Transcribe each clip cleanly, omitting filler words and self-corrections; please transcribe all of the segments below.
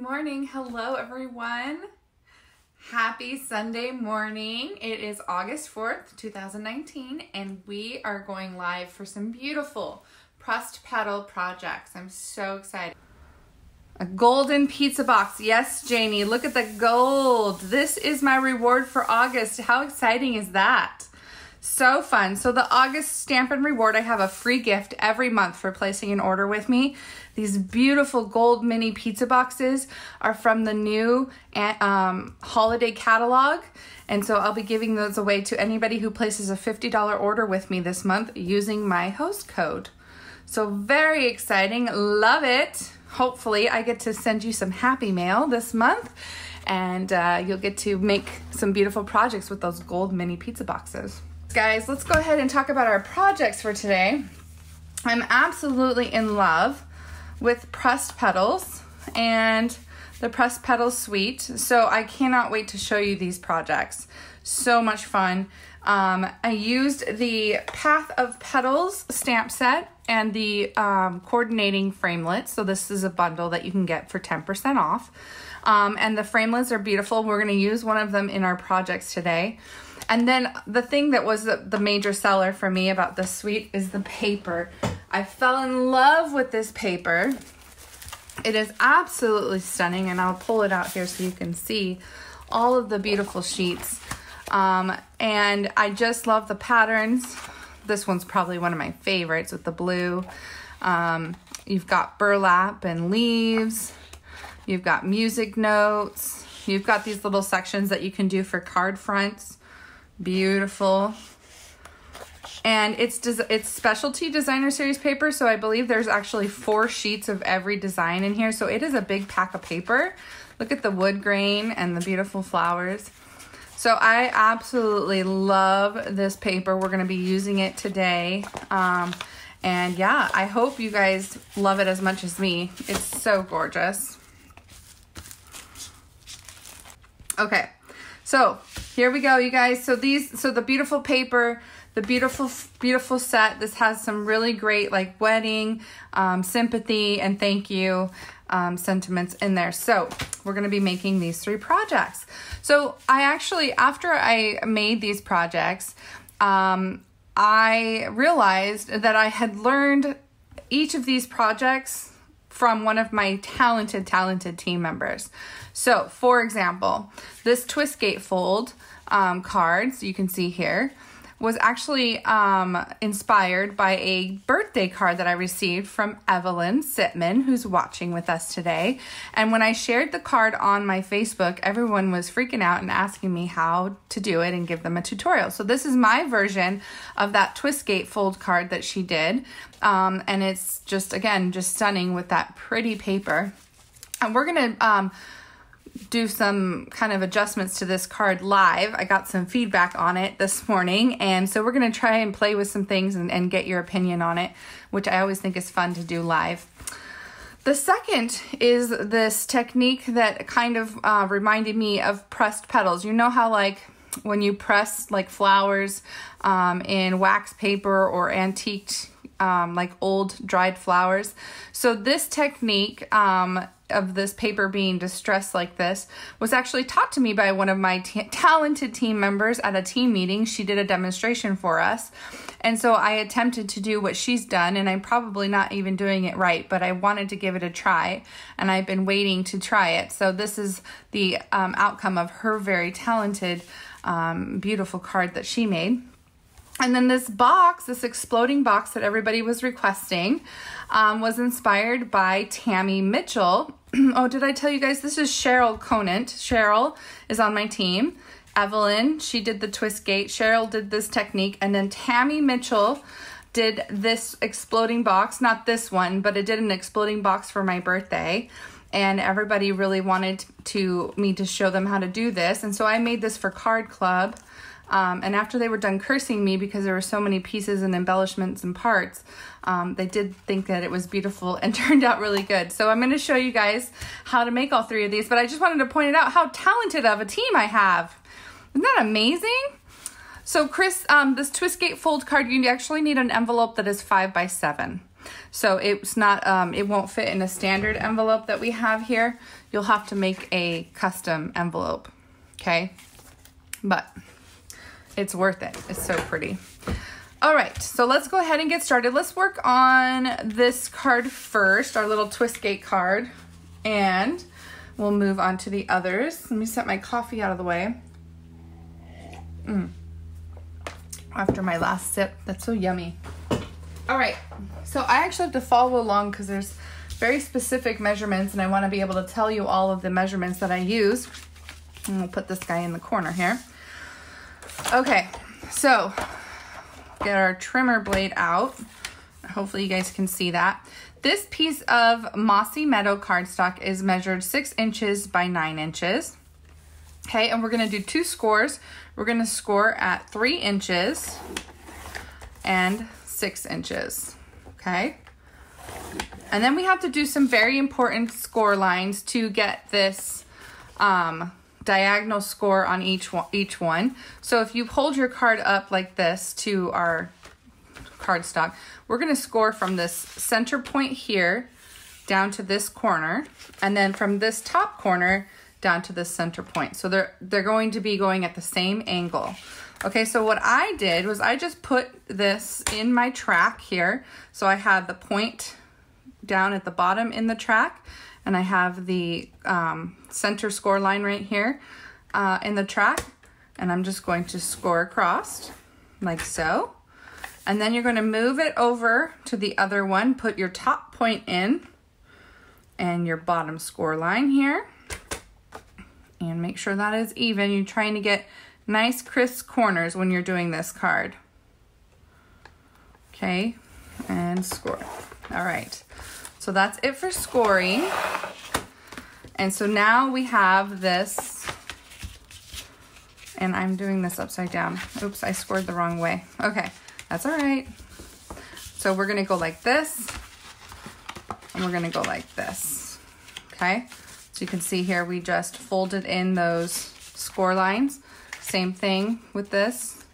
morning. Hello, everyone. Happy Sunday morning. It is August 4th, 2019, and we are going live for some beautiful pressed petal projects. I'm so excited. A golden pizza box. Yes, Janie, look at the gold. This is my reward for August. How exciting is that? So fun. So the August Stamp and Reward, I have a free gift every month for placing an order with me. These beautiful gold mini pizza boxes are from the new holiday catalog. And so I'll be giving those away to anybody who places a $50 order with me this month using my host code. So very exciting. Love it. Hopefully I get to send you some happy mail this month, and you'll get to make some beautiful projects with those gold mini pizza boxes. Guys, let's go ahead and talk about our projects for today. I'm absolutely in love with pressed petals and the pressed petals suite. So I cannot wait to show you these projects. So much fun. I used the Path of Petals stamp set and the coordinating framelits. So this is a bundle that you can get for 10% off. And the framelits are beautiful. We're going to use one of them in our projects today. And then the thing that was the major seller for me about this suite is the paper. I fell in love with this paper. It is absolutely stunning, and I'll pull it out here so you can see all of the beautiful sheets. And I just love the patterns. This one's probably one of my favorites with the blue. You've got burlap and leaves. You've got music notes. You've got these little sections that you can do for card fronts. Beautiful. And it's specialty designer series paper, so I believe there's actually 4 sheets of every design in here. So it is a big pack of paper. Look at the wood grain and the beautiful flowers. So I absolutely love this paper. We're going to be using it today. And yeah, I hope you guys love it as much as me. It's so gorgeous. Okay. So here we go, you guys. So the beautiful paper, the beautiful set. This has some really great like wedding, sympathy, and thank you sentiments in there. So we're going to be making these 3 projects. So I actually, after I made these projects, I realized that I had learned each of these projects from one of my talented team members. So, for example, this twist gatefold cards you can see here was actually inspired by a birthday card that I received from Evelyn Sitman, who's watching with us today. And when I shared the card on my Facebook, everyone was freaking out and asking me how to do it and give them a tutorial. So this is my version of that twist gatefold card that she did. And it's just, again, just stunning with that pretty paper. And we're going to do some kind of adjustments to this card live. I got some feedback on it this morning, and so we're going to try and play with some things and get your opinion on it, which I always think is fun to do live. The second is this technique that kind of reminded me of pressed petals. You know how like when you press like flowers in wax paper or antiqued like old dried flowers. So this technique of this paper being distressed like this was actually taught to me by one of my talented team members at a team meeting. She did a demonstration for us. And so I attempted to do what she's done, and I'm probably not even doing it right, but I wanted to give it a try, and I've been waiting to try it. So this is the outcome of her very talented, beautiful card that she made. And then this box, this exploding box that everybody was requesting, was inspired by Tammy Mitchell. Oh, did I tell you guys? This is Cheryl Conant. Cheryl is on my team. Evelyn, she did the twist gate. Cheryl did this technique. And then Tammy Mitchell did this exploding box. Not this one, but it did an exploding box for my birthday. And everybody really wanted me to show them how to do this. And so I made this for Card Club. And after they were done cursing me because there were so many pieces and embellishments and parts, they did think that it was beautiful and turned out really good. So I'm going to show you guys how to make all 3 of these, but I just wanted to point it out how talented of a team I have. Isn't that amazing? So Chris, this twist gatefold card, you actually need an envelope that is 5 by 7. So it's not, it won't fit in a standard envelope that we have here. You'll have to make a custom envelope, okay? But it's worth it. It's so pretty. All right, so let's go ahead and get started. Let's work on this card first, our little Twistgate card, and we'll move on to the others. Let me set my coffee out of the way. After my last sip, that's so yummy. All right, so I actually have to follow along because there's very specific measurements and I want to be able to tell you all of the measurements that I use. And we'll put this guy in the corner here. Okay, so get our trimmer blade out. Hopefully you guys can see that. This piece of Mossy Meadow cardstock is measured 6 inches by 9 inches. Okay, and we're gonna do 2 scores. We're gonna score at 3 inches and 6 inches, okay? And then we have to do some very important score lines to get this diagonal score on each one. So if you hold your card up like this to our cardstock, we're gonna score from this center point here down to this corner, and then from this top corner down to this center point. So they're going to be going at the same angle. Okay, so what I did was I just put this in my track here. So I have the point down at the bottom in the track, and I have the center score line right here in the track, and I'm just going to score across like so. And then you're going to move it over to the other one, put your top point in and your bottom score line here, and make sure that is even. You're trying to get nice crisp corners when you're doing this card. Okay, and score. All right, so that's it for scoring. And so now we have this, and I'm doing this upside down. Oops, I scored the wrong way. Okay, that's all right. So we're gonna go like this, and we're gonna go like this, okay? So you can see here, we just folded in those score lines. Same thing with this.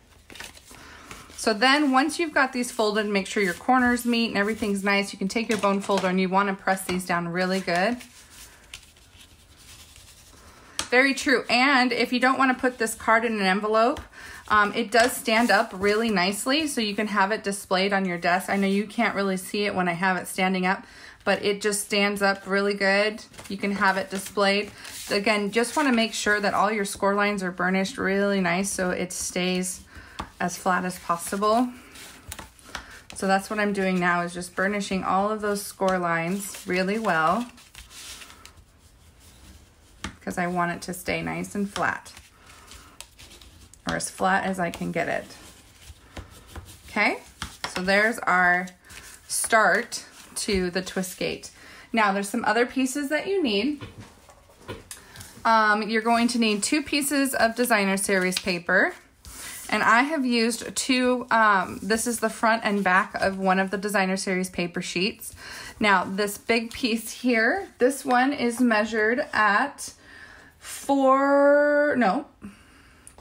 So then once you've got these folded, make sure your corners meet and everything's nice. You can take your bone folder and you wanna press these down really good. Very true. And if you don't wanna put this card in an envelope, it does stand up really nicely, so you can have it displayed on your desk. I know you can't really see it when I have it standing up, but it just stands up really good. You can have it displayed. Again, just want to make sure that all your score lines are burnished really nice so it stays as flat as possible. So that's what I'm doing now, is just burnishing all of those score lines really well, because I want it to stay nice and flat, or as flat as I can get it. Okay, so there's our start to the Twistgate. Now there's some other pieces that you need. You're going to need 2 pieces of designer series paper, and I have used 2, this is the front and back of one of the designer series paper sheets. Now this big piece here, this one is measured at 2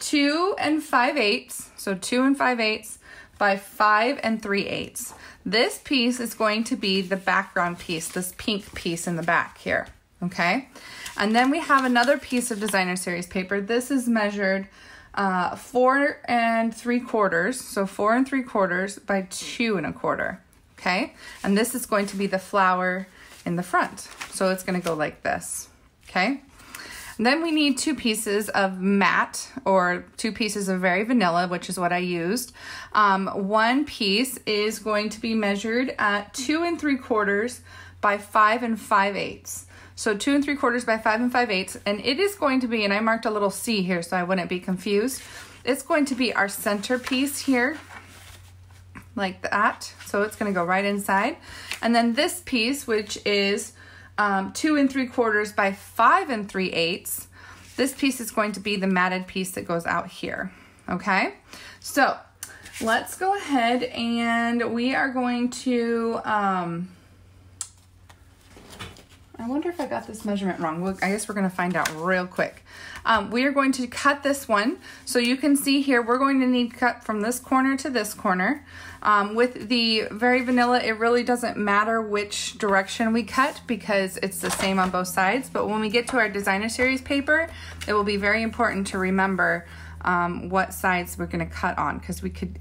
5/8, so 2 5/8 by 5 3/8. This piece is going to be the background piece, this pink piece in the back here, okay? And then we have another piece of designer series paper. This is measured 4 3/4, so 4 3/4 by 2 1/4, okay? And this is going to be the flower in the front. So it's gonna go like this, okay? And then we need 2 pieces of matte, or 2 pieces of very vanilla, which is what I used. One piece is going to be measured at 2 3/4 by 5 5/8. So 2 3/4 by 5 5/8, and it is going to be, and I marked a little C here so I wouldn't be confused. It's going to be our center piece here, like that. So it's gonna go right inside. And then this piece, which is 2 3/4 by 5 3/8. This piece is going to be the matted piece that goes out here, okay? So let's go ahead and we are going to, I I wonder if I got this measurement wrong. I guess we're going to find out real quick. We are going to cut this one. So you can see here, we're going to need cut from this corner to this corner. With the Very Vanilla, it really doesn't matter which direction we cut because it's the same on both sides. But when we get to our designer series paper, it will be very important to remember what sides we're going to cut on because we could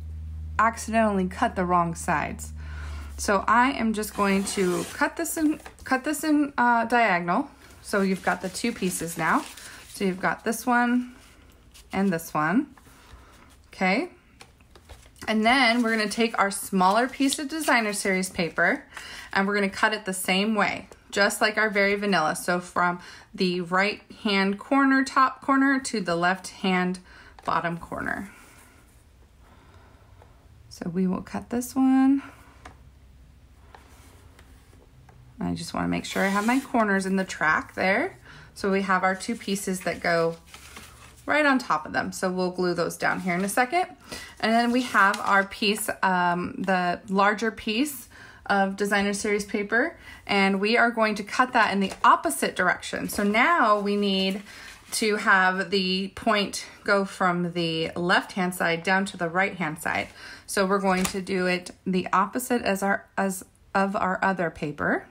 accidentally cut the wrong sides. So I am just going to cut this in diagonal. So you've got the two pieces now. So you've got this one and this one. Okay. And then we're going to take our smaller piece of designer series paper and we're going to cut it the same way, just like our Very Vanilla. So from the right hand corner, top corner, to the left hand bottom corner. So we will cut this one. I just want to make sure I have my corners in the track there. So we have our two pieces that go right on top of them. So we'll glue those down here in a second. And then we have our piece, the larger piece of designer series paper, and we are going to cut that in the opposite direction. So now we need to have the point go from the left-hand side down to the right-hand side. So we're going to do it the opposite as of our other paper.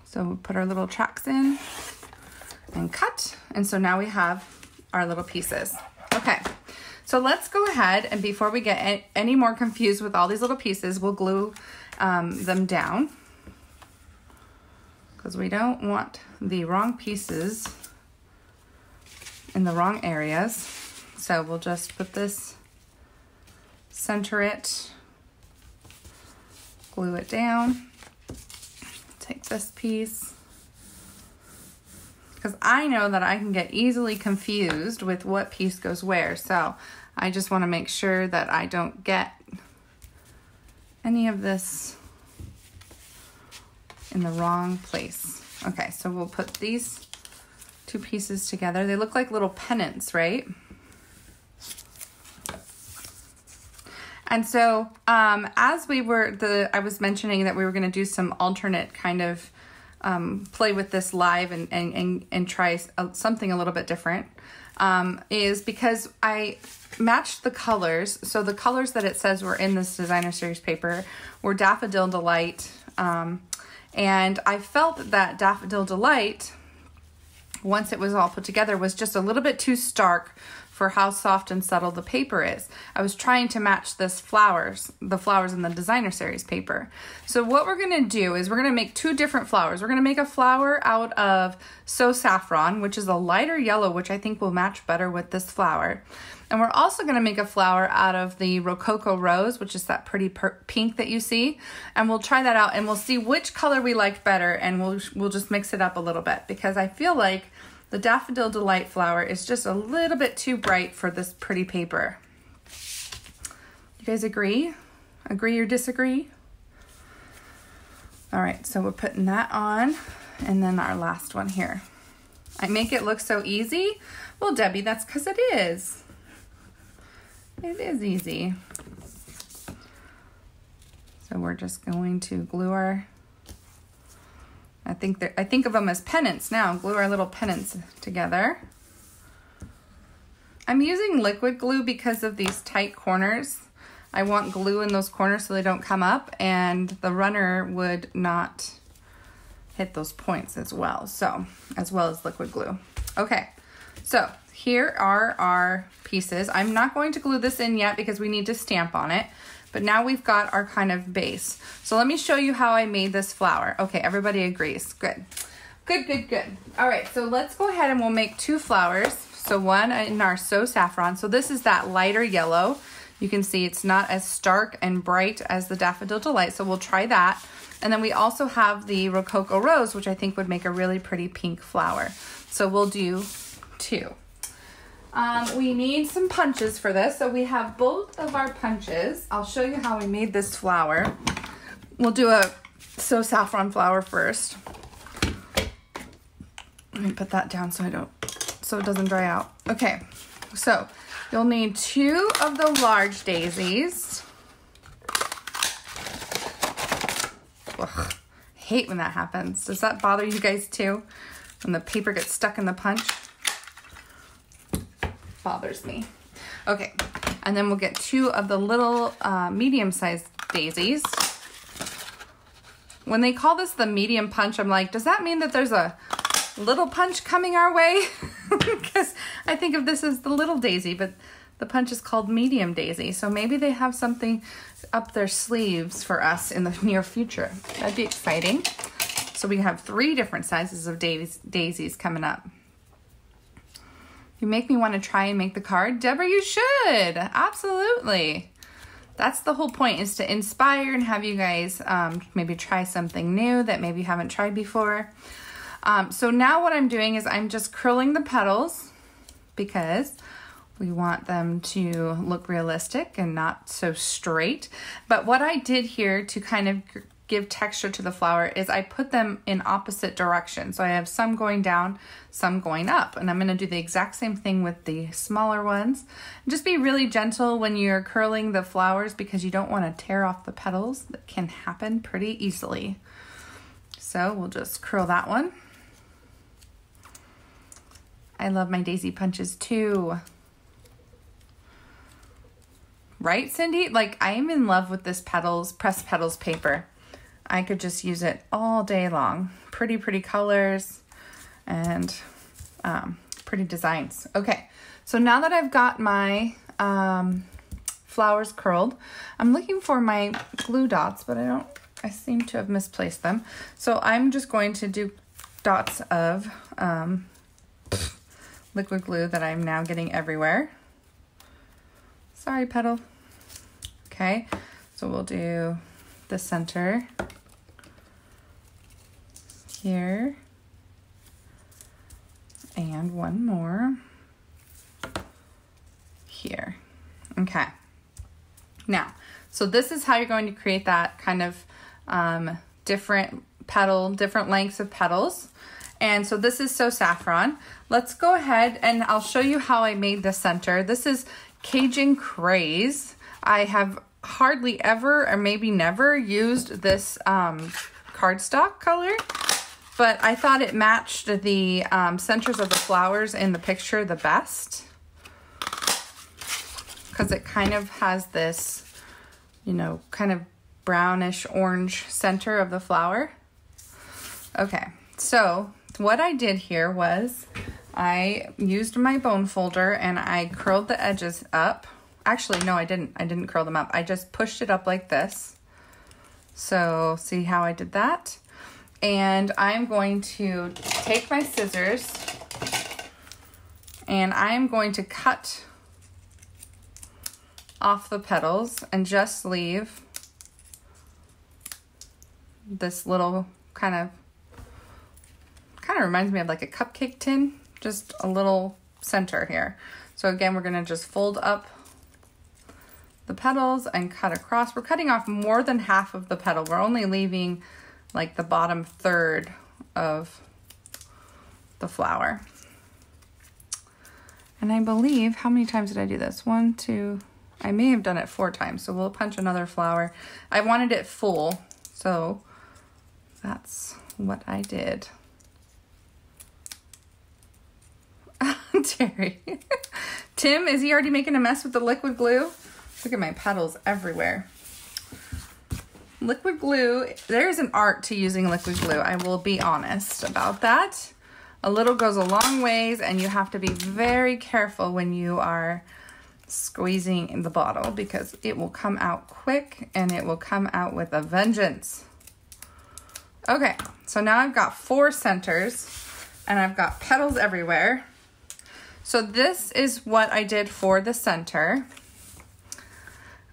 So we'll put our little tracks in and cut. And so now we have our little pieces. Okay, so let's go ahead and before we get any more confused with all these little pieces, we'll glue them down because we don't want the wrong pieces in the wrong areas. So we'll just put this, center it, glue it down. Take this piece, because I know that I can get easily confused with what piece goes where. So I just want to make sure that I don't get any of this in the wrong place. Okay, so we'll put these two pieces together. They look like little pennants, right? And so as we were, I was mentioning that we were going to do some alternate kind of play with this live and try something a little bit different, is because I matched the colors. So the colors that it says were in this designer series paper were Daffodil Delight. And I felt that Daffodil Delight, once it was all put together, was just a little bit too stark for how soft and subtle the paper is. I was trying to match the flowers in the designer series paper. So what we're gonna do is we're gonna make two different flowers. We're gonna make a flower out of So Saffron, which is a lighter yellow, which I think will match better with this flower. And we're also gonna make a flower out of the Rococo Rose, which is that pretty pink that you see. And we'll try that out and we'll see which color we like better, and we'll just mix it up a little bit because I feel like the Daffodil Delight flower is just a little bit too bright for this pretty paper. You guys agree? Agree or disagree? All right, so we're putting that on, and then our last one here. I make it look so easy. Well, Debbie, that's because it is. It is easy. So we're just going to glue our, I think of them as pennants now. Glue our little pennants together. I'm using liquid glue because of these tight corners. I want glue in those corners so they don't come up, and the runner would not hit those points as well. So, as well as liquid glue. Okay, so here are our pieces. I'm not going to glue this in yet because we need to stamp on it. But now we've got our kind of base. So let me show you how I made this flower. Okay, everybody agrees. Good. Good, good, good. All right, so let's go ahead and we'll make two flowers. So one in our So Saffron. So this is that lighter yellow. You can see it's not as stark and bright as the Daffodil Delight. So we'll try that. And then we also have the Rococo Rose, which I think would make a really pretty pink flower. So we'll do two. We need some punches for this. So we have both of our punches. I'll show you how we made this flower. We'll do a So Saffron flower first. Let me put that down so it doesn't dry out. Okay, so you'll need two of the large daisies. Ugh, hate when that happens. Does that bother you guys too? When the paper gets stuck in the punch? Bothers me. Okay, and then we'll get 2 of the little medium-sized daisies. When they call this the medium punch, I'm like, does that mean that there's a little punch coming our way? Because I think of this as the little daisy, but the punch is called medium daisy. So maybe they have something up their sleeves for us in the near future. That'd be exciting. So we have 3 different sizes of daisies coming up. You make me want to try and make the card. Deborah, you should. Absolutely. That's the whole point, is to inspire and have you guys maybe try something new that maybe you haven't tried before. So now what I'm doing is I'm just curling the petals because we want them to look realistic and not so straight. But what I did here to kind of give texture to the flower is I put them in opposite directions. So I have some going down, some going up. And I'm going to do the exact same thing with the smaller ones. Just be really gentle when you're curling the flowers because you don't want to tear off the petals. That can happen pretty easily. So we'll just curl that one. I love my daisy punches too. Right, Cindy? Like, I am in love with this pressed petals paper. I could just use it all day long. Pretty colors and pretty designs. Okay, so now that I've got my flowers curled, I'm looking for my glue dots, but I seem to have misplaced them. So I'm just going to do dots of liquid glue that I'm now getting everywhere. Sorry, petal. Okay, so we'll do the center here and one more here. Okay, now, so this is how you're going to create that kind of different lengths of petals. And so this is So Saffron. Let's go ahead and I'll show you how I made the center. This is Cajun Craze. I have hardly ever or maybe never used this cardstock color, but I thought it matched the centers of the flowers in the picture the best because it kind of has this, you know, kind of brownish orange center of the flower. Okay, so what I did here was I used my bone folder and I curled the edges up. Actually, no, I didn't curl them up. I just pushed it up like this. So see how I did that? And I'm going to take my scissors and I'm going to cut off the petals and just leave this little kind of reminds me of like a cupcake tin, just a little center here. So again, we're gonna just fold up the petals and cut across. We're cutting off more than half of the petal. We're only leaving like the bottom third of the flower. And I believe, how many times did I do this? 1, 2, I may have done it 4 times. So we'll punch another flower. I wanted it full, so that's what I did. Terry. Tim, is he already making a mess with the liquid glue? Look at my petals everywhere. Liquid glue, there's an art to using liquid glue. I will be honest about that. A little goes a long ways and you have to be very careful when you are squeezing in the bottle because it will come out quick and it will come out with a vengeance. Okay, so now I've got 4 centers and I've got petals everywhere. So this is what I did for the center.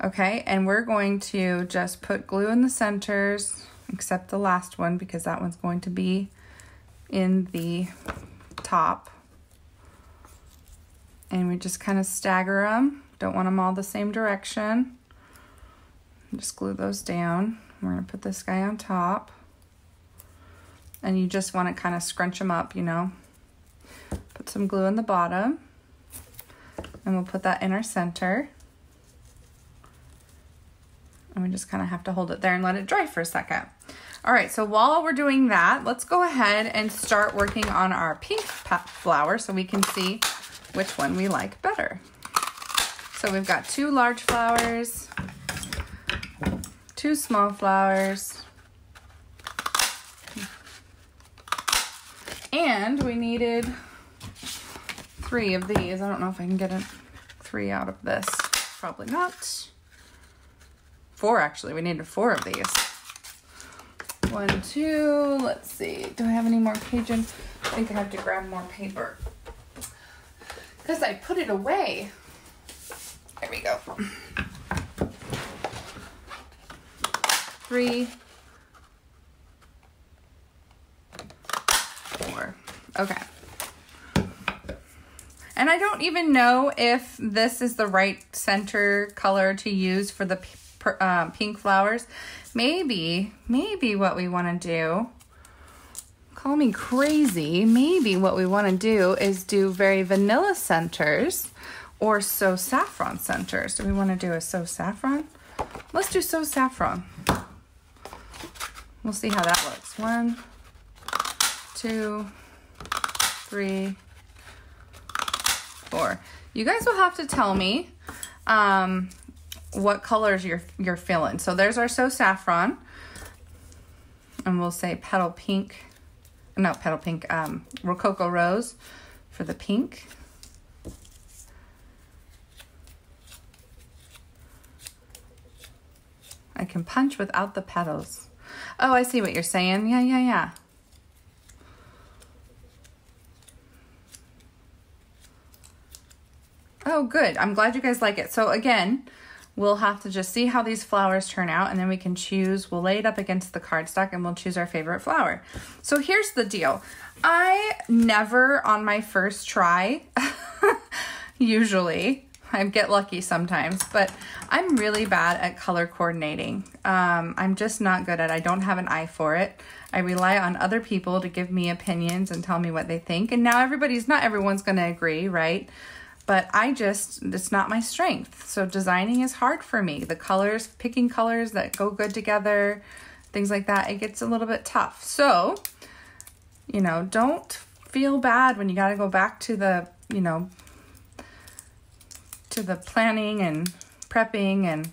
Okay, and we're going to just put glue in the centers, except the last one because that one's going to be in the top. And we just kind of stagger them. Don't want them all the same direction. Just glue those down. We're gonna put this guy on top. And you just want to kind of scrunch them up, you know. Put some glue in the bottom. And we'll put that in our center. And we just kind of have to hold it there and let it dry for a second. All right, so while we're doing that, let's go ahead and start working on our pink flower so we can see which one we like better. So we've got 2 large flowers, 2 small flowers, and we needed 3 of these. I don't know if I can get 3 out of this. Probably not. 4 actually. We needed 4 of these. 1, 2. Let's see. Do I have any more Cajun? I think I have to grab more paper because I put it away. There we go. 3, 4. Okay. And I don't even know if this is the right center color to use for the pink flowers. Maybe what we want to do, call me crazy, maybe what we want to do is do very vanilla centers or So Saffron centers. Do we want to do a So Saffron? Let's do So Saffron. We'll see how that looks. 1, 2, 3, 4. You guys will have to tell me what colors you're feeling. So there's our So Saffron, and we'll say Petal Pink, no, Petal Pink, Rococo Rose for the pink. I can punch without the petals. Oh, I see what you're saying. Yeah. Oh, good. I'm glad you guys like it. So again, we'll have to just see how these flowers turn out, and then we can choose. We'll lay it up against the cardstock and we'll choose our favorite flower. So here's the deal. I never on my first try, usually, I get lucky sometimes, but I'm really bad at color coordinating. I'm just not good at it. I don't have an eye for it. I rely on other people to give me opinions and tell me what they think. And now not everyone's going to agree, right? But it's not my strength. So designing is hard for me. The colors, picking colors that go good together, things like that, it gets a little bit tough. So, don't feel bad when you got to go back to the, to the planning and prepping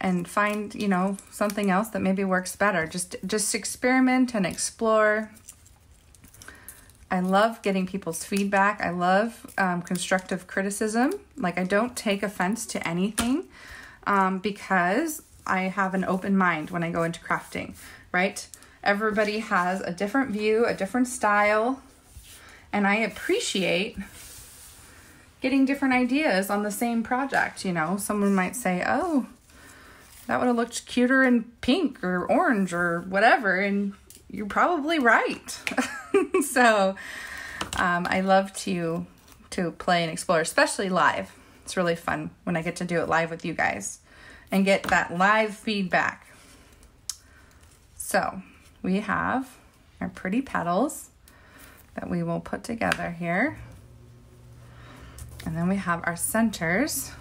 and find, something else that maybe works better. Just experiment and explore. I love getting people's feedback. I love constructive criticism. Like, I don't take offense to anything because I have an open mind when I go into crafting, right? Everybody has a different view, a different style, and I appreciate getting different ideas on the same project. Someone might say, oh, that would have looked cuter in pink or orange or whatever, and you're probably right. So I love to play and explore, especially live. It's really fun when I get to do it live with you guys and get that live feedback. So we have our pretty petals that we will put together here. And then we have our centers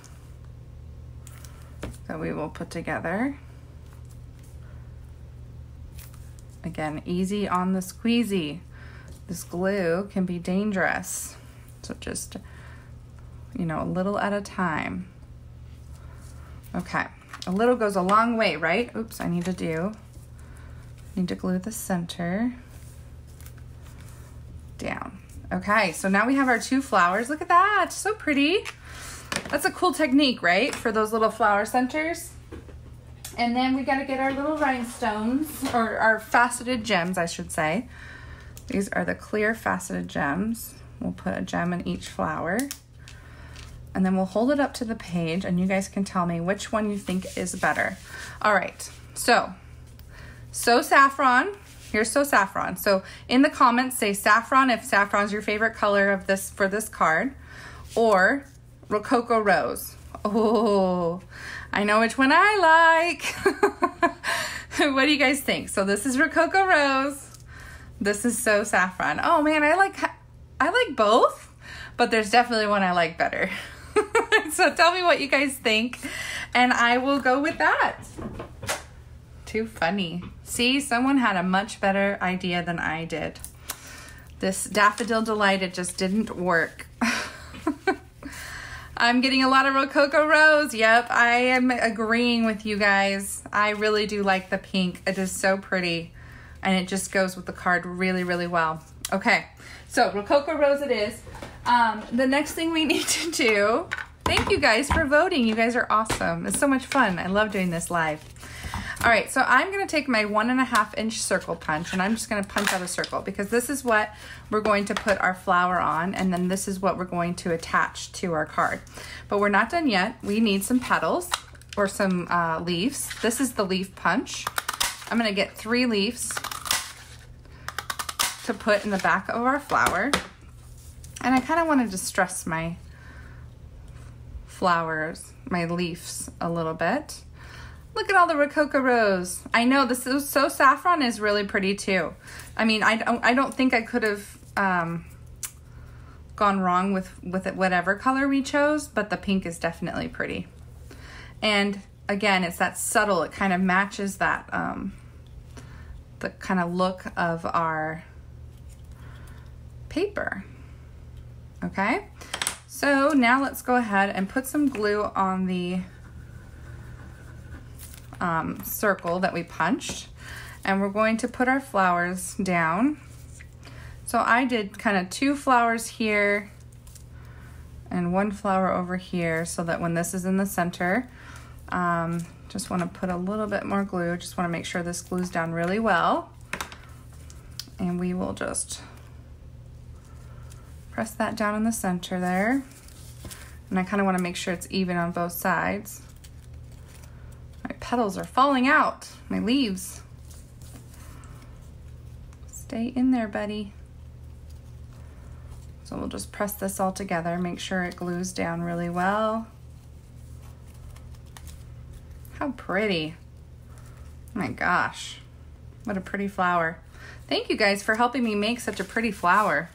that we will put together. Again, easy on the squeezy. This glue can be dangerous. So just, a little at a time. Okay, a little goes a long way, right? Oops, I need to glue the center down. Okay, so now we have our 2 flowers. Look at that, so pretty. That's a cool technique, right? For those little flower centers. And then we gotta get our little rhinestones, or our faceted gems, I should say. These are the clear faceted gems. We'll put a gem in each flower. And then we'll hold it up to the page and you guys can tell me which one you think is better. All right, So Saffron. Here's So Saffron. So in the comments, say saffron if saffron's your favorite color for this card, or Rococo Rose. Oh, I know which one I like. What do you guys think? So this is Rococo Rose. This is So Saffron. Oh man, I like both, but there's definitely one I like better. So tell me what you guys think, and I will go with that. Too funny. See, someone had a much better idea than I did. This Daffodil Delight, it just didn't work. I'm getting a lot of Rococo Rose. Yep, I am agreeing with you guys. I really do like the pink. It is so pretty. And it just goes with the card really, really well. Okay, so Rococo Rose it is. The next thing we need to do, thank you guys for voting. You guys are awesome. It's so much fun. I love doing this live. All right, so I'm gonna take my 1.5 inch circle punch and I'm just gonna punch out a circle because this is what we're going to put our flower on, and then this is what we're going to attach to our card. But we're not done yet. We need some petals or some leaves. This is the leaf punch. I'm gonna get 3 leaves to put in the back of our flower. And I kind of want to distress my flowers, my leaves a little bit. Look at all the Rococo Rose. I know this is so saffron is really pretty too. I mean, I don't think I could have gone wrong with it, whatever color we chose, but the pink is definitely pretty. And again, it's that subtle, it kind of matches that the kind of look of our paper. Okay, so now let's go ahead and put some glue on the circle that we punched, and we're going to put our flowers down. So I did kind of 2 flowers here and 1 flower over here so that when this is in the center, just want to put a little bit more glue. Just want to make sure this glues down really well, and we will just press that down in the center there. And I kind of want to make sure it's even on both sides. My petals are falling out, my leaves. Stay in there, buddy. So we'll just press this all together, make sure it glues down really well. How pretty. Oh my gosh, what a pretty flower. Thank you guys for helping me make such a pretty flower.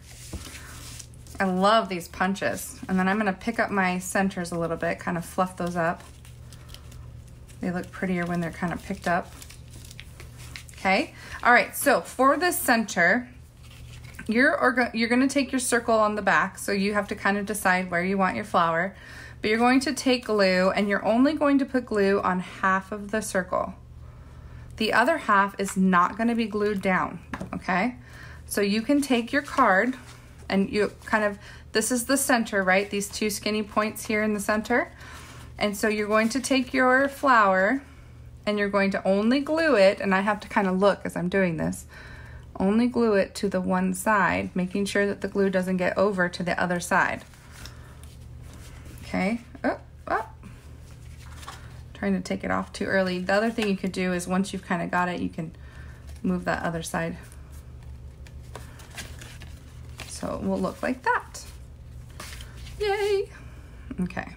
I love these punches. And then I'm gonna pick up my centers a little bit, kind of fluff those up. They look prettier when they're kind of picked up. Okay, all right, so for the center, you're gonna take your circle on the back, so you have to kind of decide where you want your flower, but you're going to take glue and you're only going to put glue on half of the circle. The other half is not gonna be glued down, okay? So you can take your card and you kind of, this is the center, right? These 2 skinny points here in the center. And so you're going to take your flower and you're going to only glue it, and I have to kind of look as I'm doing this, only glue it to the one side, making sure that the glue doesn't get over to the other side. Okay, trying to take it off too early. The other thing you could do is once you've kind of got it, you can move that other side. So it will look like that. Yay! Okay.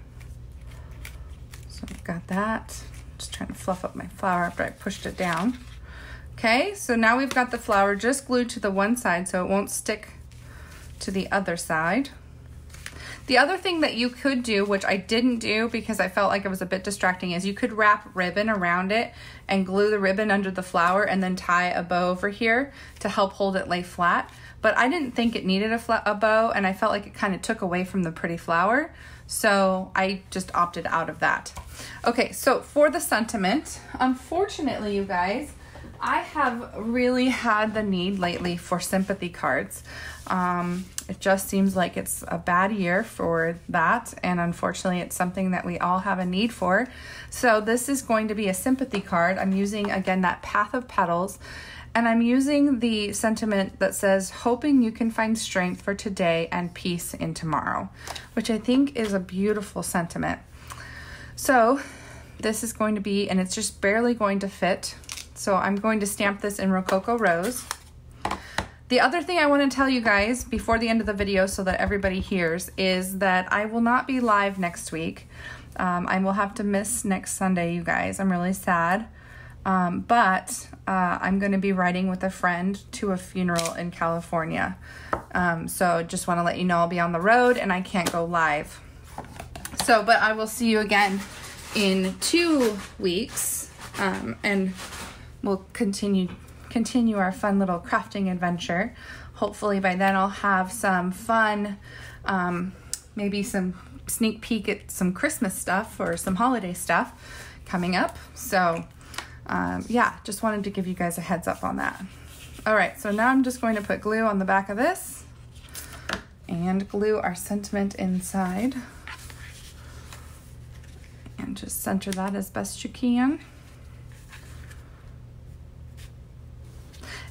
So I've got that. Just trying to fluff up my flower after I pushed it down. Okay, so now we've got the flower just glued to the one side so it won't stick to the other side. The other thing that you could do, which I didn't do because I felt like it was a bit distracting, is you could wrap ribbon around it and glue the ribbon under the flower and then tie a bow over here to help hold it lay flat. But I didn't think it needed a bow, and I felt like it kind of took away from the pretty flower. So I just opted out of that. Okay, so for the sentiment, unfortunately, you guys, I have really had the need lately for sympathy cards. It just seems like it's a bad year for that, and unfortunately it's something that we all have a need for. So this is going to be a sympathy card. I'm using, again, that Path of Petals, and I'm using the sentiment that says, hoping you can find strength for today and peace in tomorrow, which I think is a beautiful sentiment. So this is going to be, and it's just barely going to fit. So I'm going to stamp this in Rococo Rose. The other thing I want to tell you guys before the end of the video so that everybody hears is that I will not be live next week. I will have to miss next Sunday, you guys. I'm really sad. But I'm going to be riding with a friend to a funeral in California. So just want to let you know I'll be on the road and I can't go live. So, but I will see you again in 2 weeks. And we'll continue our fun little crafting adventure. Hopefully by then I'll have some fun, maybe some sneak peek at some Christmas stuff or some holiday stuff coming up. So yeah, just wanted to give you guys a heads up on that. All right, so now I'm just going to put glue on the back of this and glue our sentiment inside. And just center that as best you can.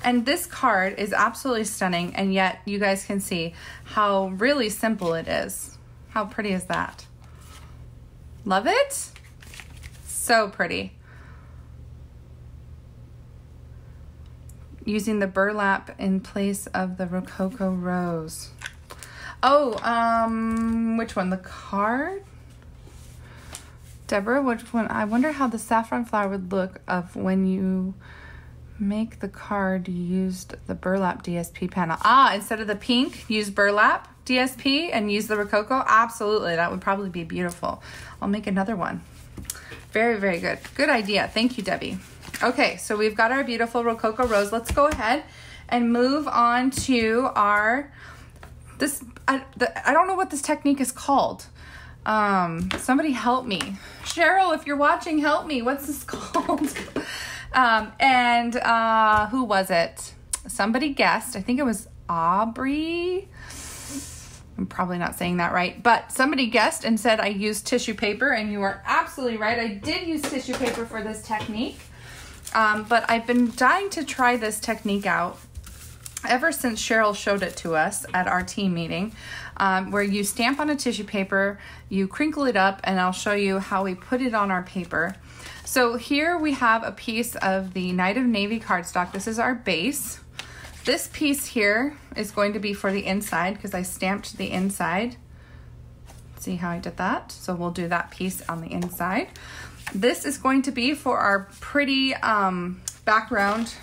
And this card is absolutely stunning, and yet you guys can see how really simple it is. How pretty is that? Love it? So pretty. Using the burlap in place of the Rococo rose. Oh, which one? The card? Deborah, which one? I wonder how the saffron flower would look of when you make the card, you used the burlap DSP panel. Ah, instead of the pink, use burlap DSP and use the Rococo. Absolutely, that would probably be beautiful. I'll make another one. Very, very good. Good idea. Thank you, Debbie. Okay, so we've got our beautiful Rococo rose. Let's go ahead and move on to our, I don't know what this technique is called. Somebody help me. Cheryl, if you're watching, help me. What's this called? Who was it? Somebody guessed. I think it was Aubrey. I'm probably not saying that right, but somebody guessed and said I used tissue paper, and you are absolutely right. I did use tissue paper for this technique. But I've been dying to try this technique out ever since Cheryl showed it to us at our team meeting, where you stamp on a tissue paper, you crinkle it up, and I'll show you how we put it on our paper. So here we have a piece of the Night of Navy cardstock. This is our base. This piece here is going to be for the inside because I stamped the inside. See how I did that? So we'll do that piece on the inside. This is going to be for our pretty background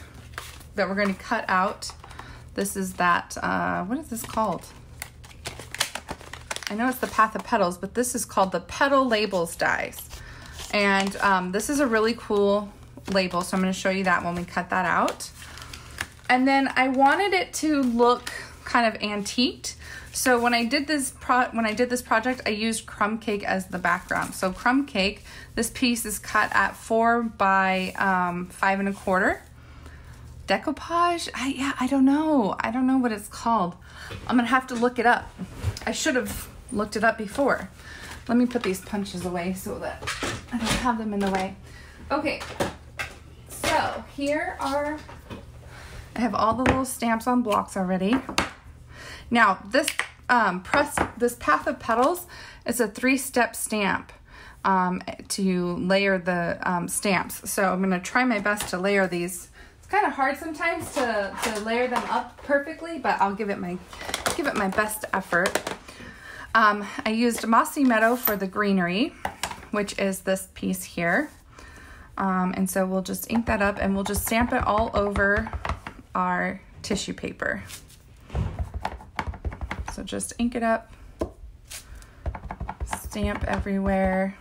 that we're going to cut out. This is that, what is this called? I know it's the Path of Petals, but this is called the Petal Labels dies. And this is a really cool label, so I'm going to show you that when we cut that out. And then I wanted it to look kind of antiqued. So when I did this project, I used crumb cake as the background. So crumb cake, this piece is cut at 4 by 5 1/4. Decoupage? I don't know. I don't know what it's called. I'm gonna have to look it up. I should have looked it up before. Let me put these punches away so that I don't have them in the way. Okay, so here are, I have all the little stamps on blocks already. Now this this Path of Petals is a 3-step stamp to layer the stamps. So I'm gonna try my best to layer these. It's kind of hard sometimes to layer them up perfectly, but I'll give it my best effort. I used Mossy Meadow for the greenery, which is this piece here. And so we'll just ink that up and we'll just stamp it all over our tissue paper. So just ink it up, stamp everywhere.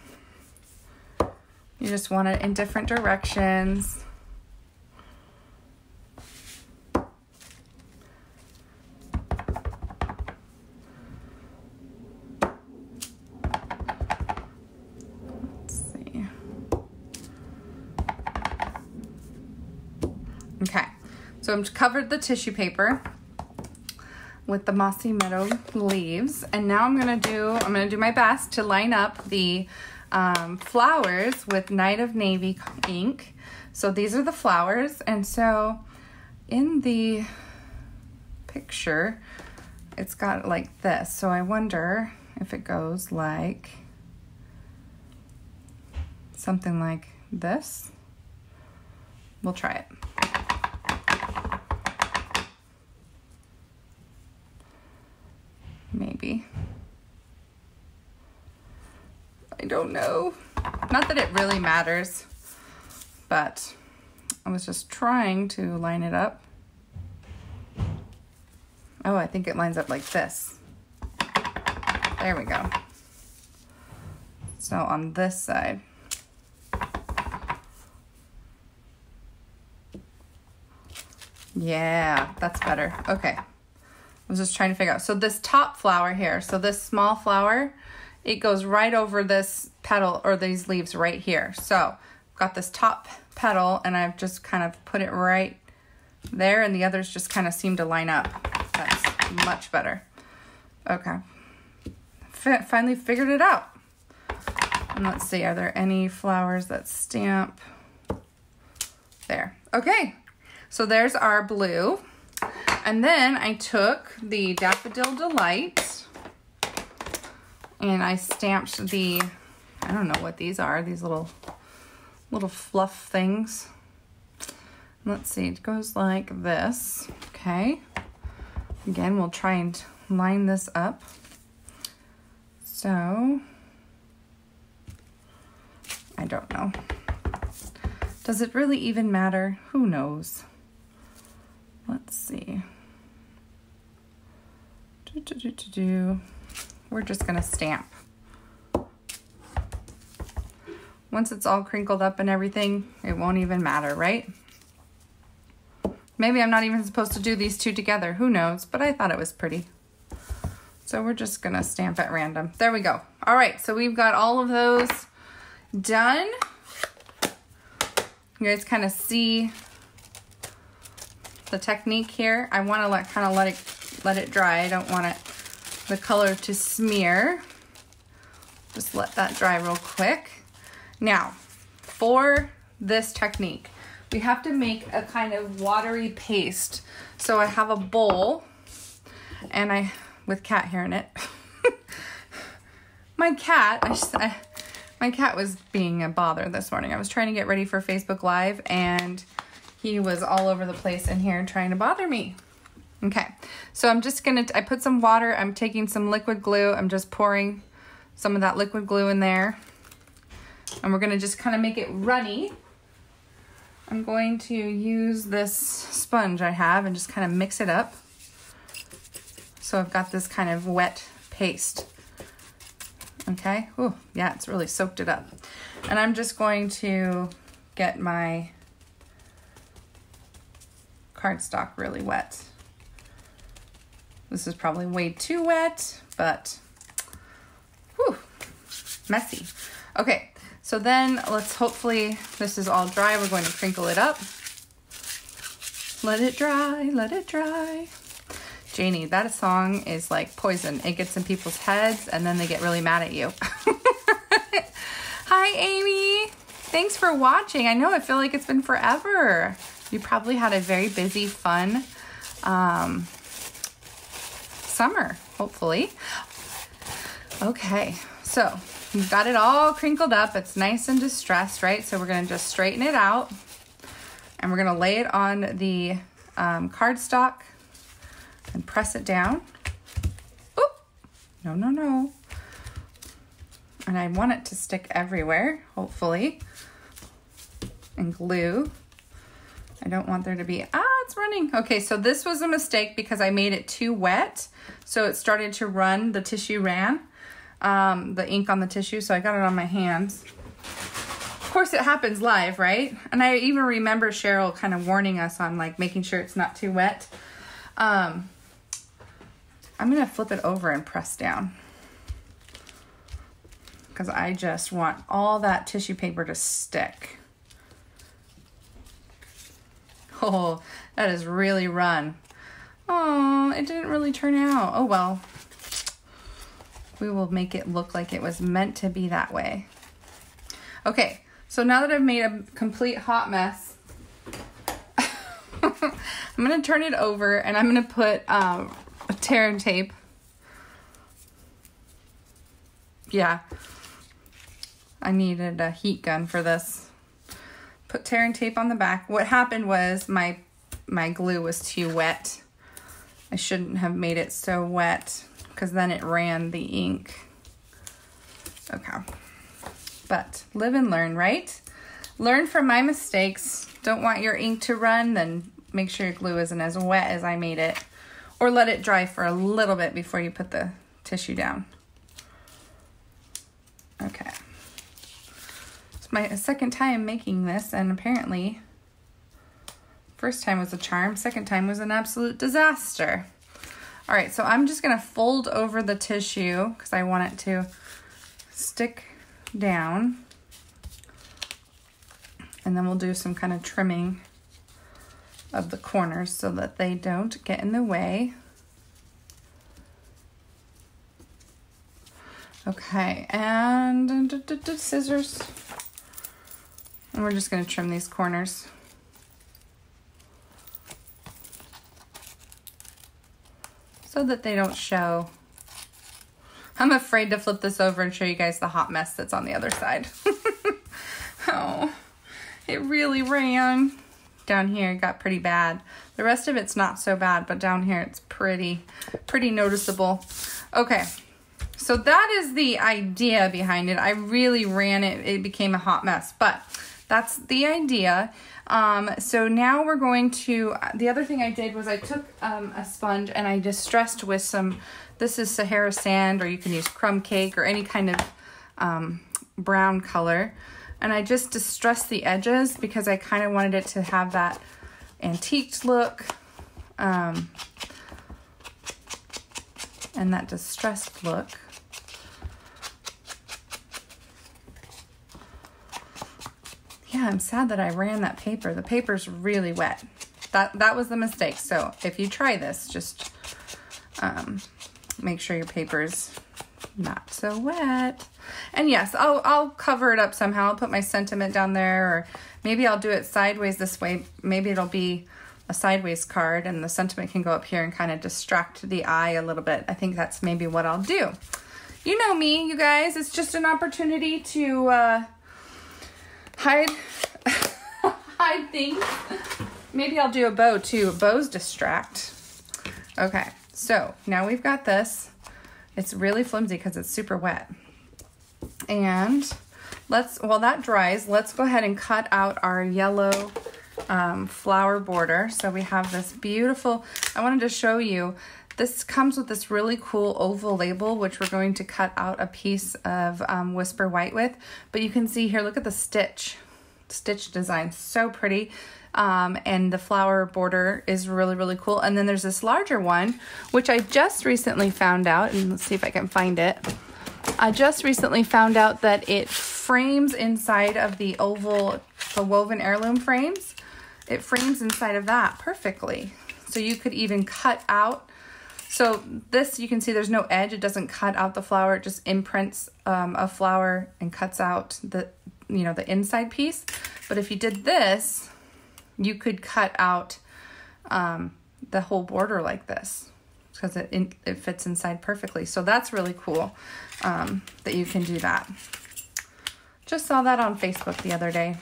You just want it in different directions. Okay, so I've covered the tissue paper with the Mossy Meadow leaves, and now I'm gonna do my best to line up the flowers with Night of Navy ink. So these are the flowers, and so in the picture it's got like this. So I wonder if it goes like something like this. We'll try it. Maybe. I don't know. Not that it really matters, but I was just trying to line it up. Oh, I think it lines up like this. There we go. So on this side. Yeah, that's better. Okay. I was just trying to figure out. So this top flower here, so this small flower, it goes right over this petal or these leaves right here. So I've got this top petal and I've just kind of put it right there, and the others just kind of seem to line up. That's much better. Okay. Finally figured it out. And let's see, are there any flowers that stamp? There. Okay. So there's our blue. And then I took the Daffodil Delight and I stamped the, I don't know what these are, these little fluff things. Let's see, it goes like this. Okay. Again, we'll try and line this up. So, I don't know. Does it really even matter? Who knows? Let's see. We're just gonna stamp. Once it's all crinkled up and everything, it won't even matter, right? Maybe I'm not even supposed to do these two together. Who knows? But I thought it was pretty. So we're just gonna stamp at random. There we go. All right, so we've got all of those done. You guys kind of see the technique here. I want to let it dry. I don't want the color to smear. Just let that dry real quick. Now, for this technique, we have to make a kind of watery paste. So I have a bowl, and with cat hair in it. My cat was being a bother this morning. I was trying to get ready for Facebook Live, and he was all over the place in here trying to bother me. Okay, so I put some water. I'm taking some liquid glue. I'm just pouring some of that liquid glue in there. And we're gonna just kind of make it runny. I'm going to use this sponge I have and just kind of mix it up. So I've got this kind of wet paste. Okay, oh yeah, it's really soaked it up. And I'm just going to get my cardstock really wet. This is probably way too wet, but whew, messy. Okay, so then hopefully this is all dry. We're going to crinkle it up. Let it dry, let it dry. Janie, that song is like poison. It gets in people's heads and then they get really mad at you. Hi, Amy. Thanks for watching. I know, I feel like it's been forever. You probably had a very busy, fun summer, hopefully. Okay, so we've got it all crinkled up. It's nice and distressed, right? So we're gonna just straighten it out and we're gonna lay it on the cardstock and press it down. Oop, no, no, no. And I want it to stick everywhere, hopefully. And glue. I don't want there to be, it's running. Okay, so this was a mistake because I made it too wet. So it started to run, the tissue ran, the ink on the tissue, so I got it on my hands. Of course it happens live, right? And I even remember Cheryl kind of warning us on like making sure it's not too wet. I'm gonna flip it over and press down because I just want all that tissue paper to stick. Oh, that is really run. Oh, it didn't really turn out. Oh well. We will make it look like it was meant to be that way. Okay, so now that I've made a complete hot mess, I'm gonna turn it over and I'm gonna put a tear and tape. Yeah, I needed a heat gun for this. Put tear and tape on the back. What happened was my glue was too wet. I shouldn't have made it so wet because then it ran the ink. Okay, but live and learn, right? Learn from my mistakes. Don't want your ink to run, then make sure your glue isn't as wet as I made it. Or let it dry for a little bit before you put the tissue down. Okay. It's my second time making this, and apparently, First time was a charm, second time was an absolute disaster. All right, so I'm just gonna fold over the tissue because I want it to stick down. And then we'll do some kind of trimming of the corners so that they don't get in the way. Okay, and scissors. And we're just gonna trim these corners. So that they don't show. I'm afraid to flip this over and show you guys the hot mess that's on the other side. Oh, it really ran. Down here it got pretty bad. The rest of it's not so bad, but down here it's pretty noticeable. Okay, so that is the idea behind it. I really ran it. It became a hot mess, but that's the idea. So now we're going to, the other thing I did was I took a sponge and I distressed with some, this is Sahara sand, or you can use crumb cake or any kind of brown color. And I just distressed the edges because I kind of wanted it to have that antiqued look and that distressed look. Yeah, I'm sad that I ran that paper. The paper's really wet. That was the mistake. So if you try this, just make sure your paper's not so wet. And yes, I'll cover it up somehow. I'll put my sentiment down there, or maybe I'll do it sideways this way. Maybe it'll be a sideways card and the sentiment can go up here and kind of distract the eye a little bit. I think that's maybe what I'll do. You know me, you guys. It's just an opportunity to hide things. Maybe I'll do a bow too. Bows distract. Okay, so now we've got this. It's really flimsy because it's super wet. And while that dries, let's go ahead and cut out our yellow flower border. So we have this beautiful, I wanted to show you, this comes with this really cool oval label, which we're going to cut out a piece of Whisper White with. But you can see here, look at the stitch design, so pretty. And the flower border is really cool. And then there's this larger one, which I just recently found out, and let's see if I can find it. I just recently found out that it frames inside of the oval, the woven heirloom frames. It frames inside of that perfectly. So you could even cut out. So this, you can see there's no edge. It doesn't cut out the flower. It just imprints a flower and cuts out the inside piece. But if you did this, you could cut out the whole border like this because it fits inside perfectly. So that's really cool that you can do that. Just saw that on Facebook the other day.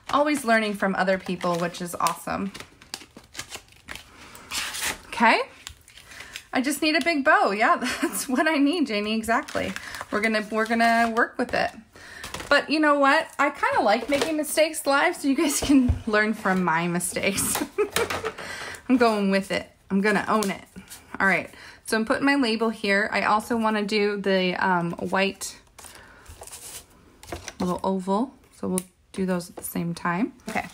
Always learning from other people, which is awesome. Okay. I just need a big bow. Yeah, that's what I need, Janie. Exactly. We're gonna work with it. But you know what? I kind of like making mistakes live so you guys can learn from my mistakes. I'm going with it. I'm gonna own it. All right, so I'm putting my label here. I also want to do the white little oval. So we'll do those at the same time. Okay,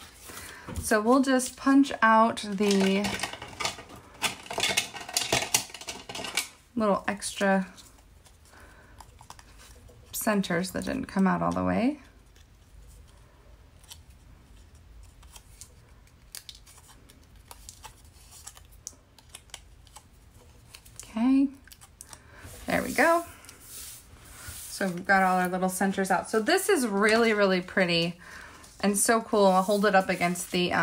so we'll just punch out the little extra centers that didn't come out all the way. Okay, there we go. So we've got all our little centers out. So this is really pretty and so cool. I'll hold it up against the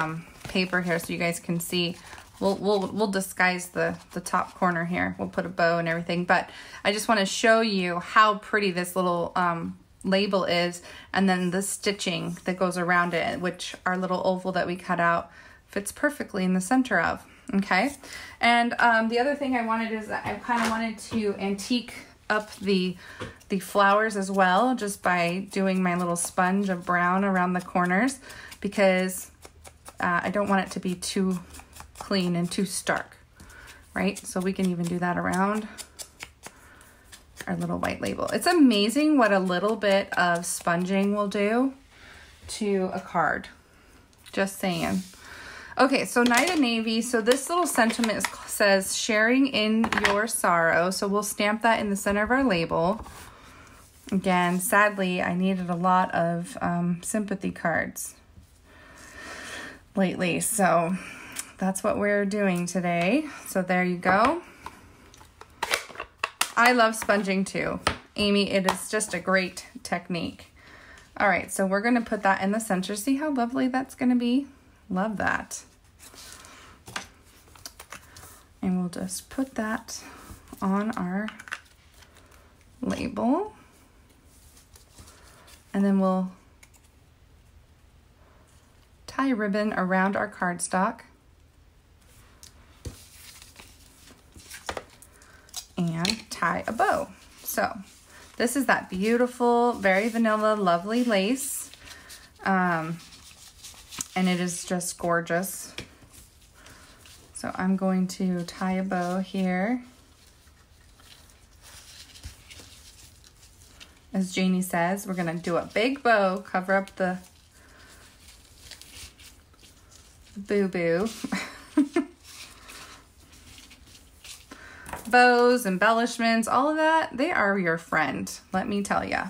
paper here so you guys can see. We'll disguise the top corner here. We'll put a bow and everything, but I just want to show you how pretty this little label is, and then the stitching that goes around it, which our little oval that we cut out fits perfectly in the center of. Okay, and the other thing I wanted is I kind of wanted to antique up the flowers as well, just by doing my little sponge of brown around the corners, because I don't want it to be too clean and too stark, right? So we can even do that around our little white label. It's amazing what a little bit of sponging will do to a card. Just saying. Okay, so Night of Navy. So this little sentiment says sharing in your sorrow. So we'll stamp that in the center of our label. Again, sadly, I needed a lot of sympathy cards lately. So that's what we're doing today. So there you go. I love sponging too. Amy, it is just a great technique. All right, so we're going to put that in the center. See how lovely that's going to be? Love that. And we'll just put that on our label. And then we'll tie a ribbon around our cardstock. And tie a bow. So this is that beautiful, very vanilla, lovely lace. And it is just gorgeous. So I'm going to tie a bow here. As Janie says, we're gonna do a big bow, cover up the boo-boo. Bows, embellishments, all of that, they are your friend, let me tell you.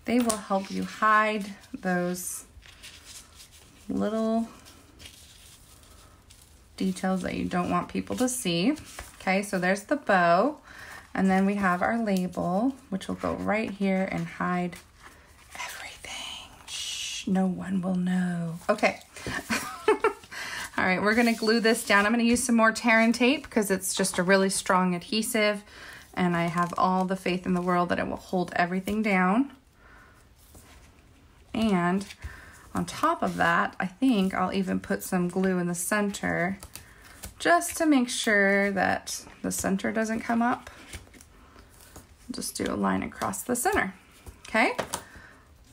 They will help you hide those little details that you don't want people to see. Okay, so there's the bow. And then we have our label, which will go right here and hide everything. Shh, no one will know. Okay. All right, we're gonna glue this down. I'm gonna use some more tear and tape because it's just a really strong adhesive, and I have all the faith in the world that it will hold everything down. And on top of that, I think I'll even put some glue in the center just to make sure that the center doesn't come up. Just do a line across the center, okay?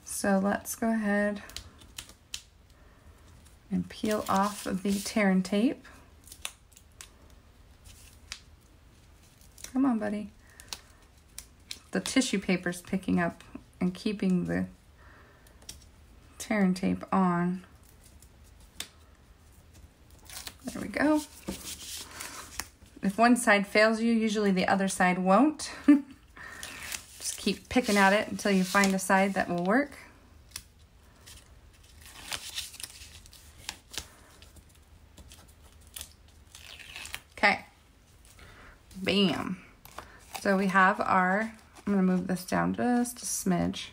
So let's go ahead and peel off the tear and tape. Come on, buddy. The tissue paper's picking up and keeping the tear and tape on. There we go. If one side fails you, usually the other side won't. Just keep picking at it until you find a side that will work. Okay. Bam. So we have our, I'm going to move this down just a smidge.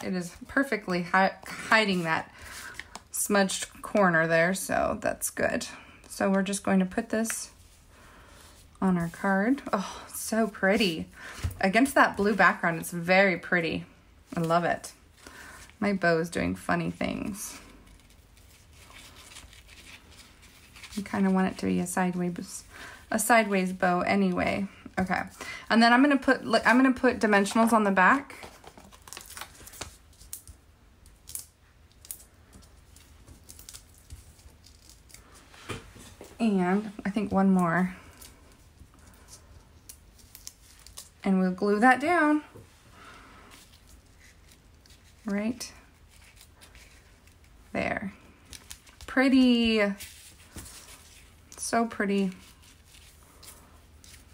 It is perfectly hiding that smudged corner there, so that's good. So we're just going to put this on our card. Oh, so pretty. Against that blue background, it's very pretty. I love it. My bow is doing funny things. I kind of want it to be a sideways bow anyway. Okay, and then I'm gonna put dimensionals on the back. And I think one more. And we'll glue that down. Right there. Pretty. So pretty.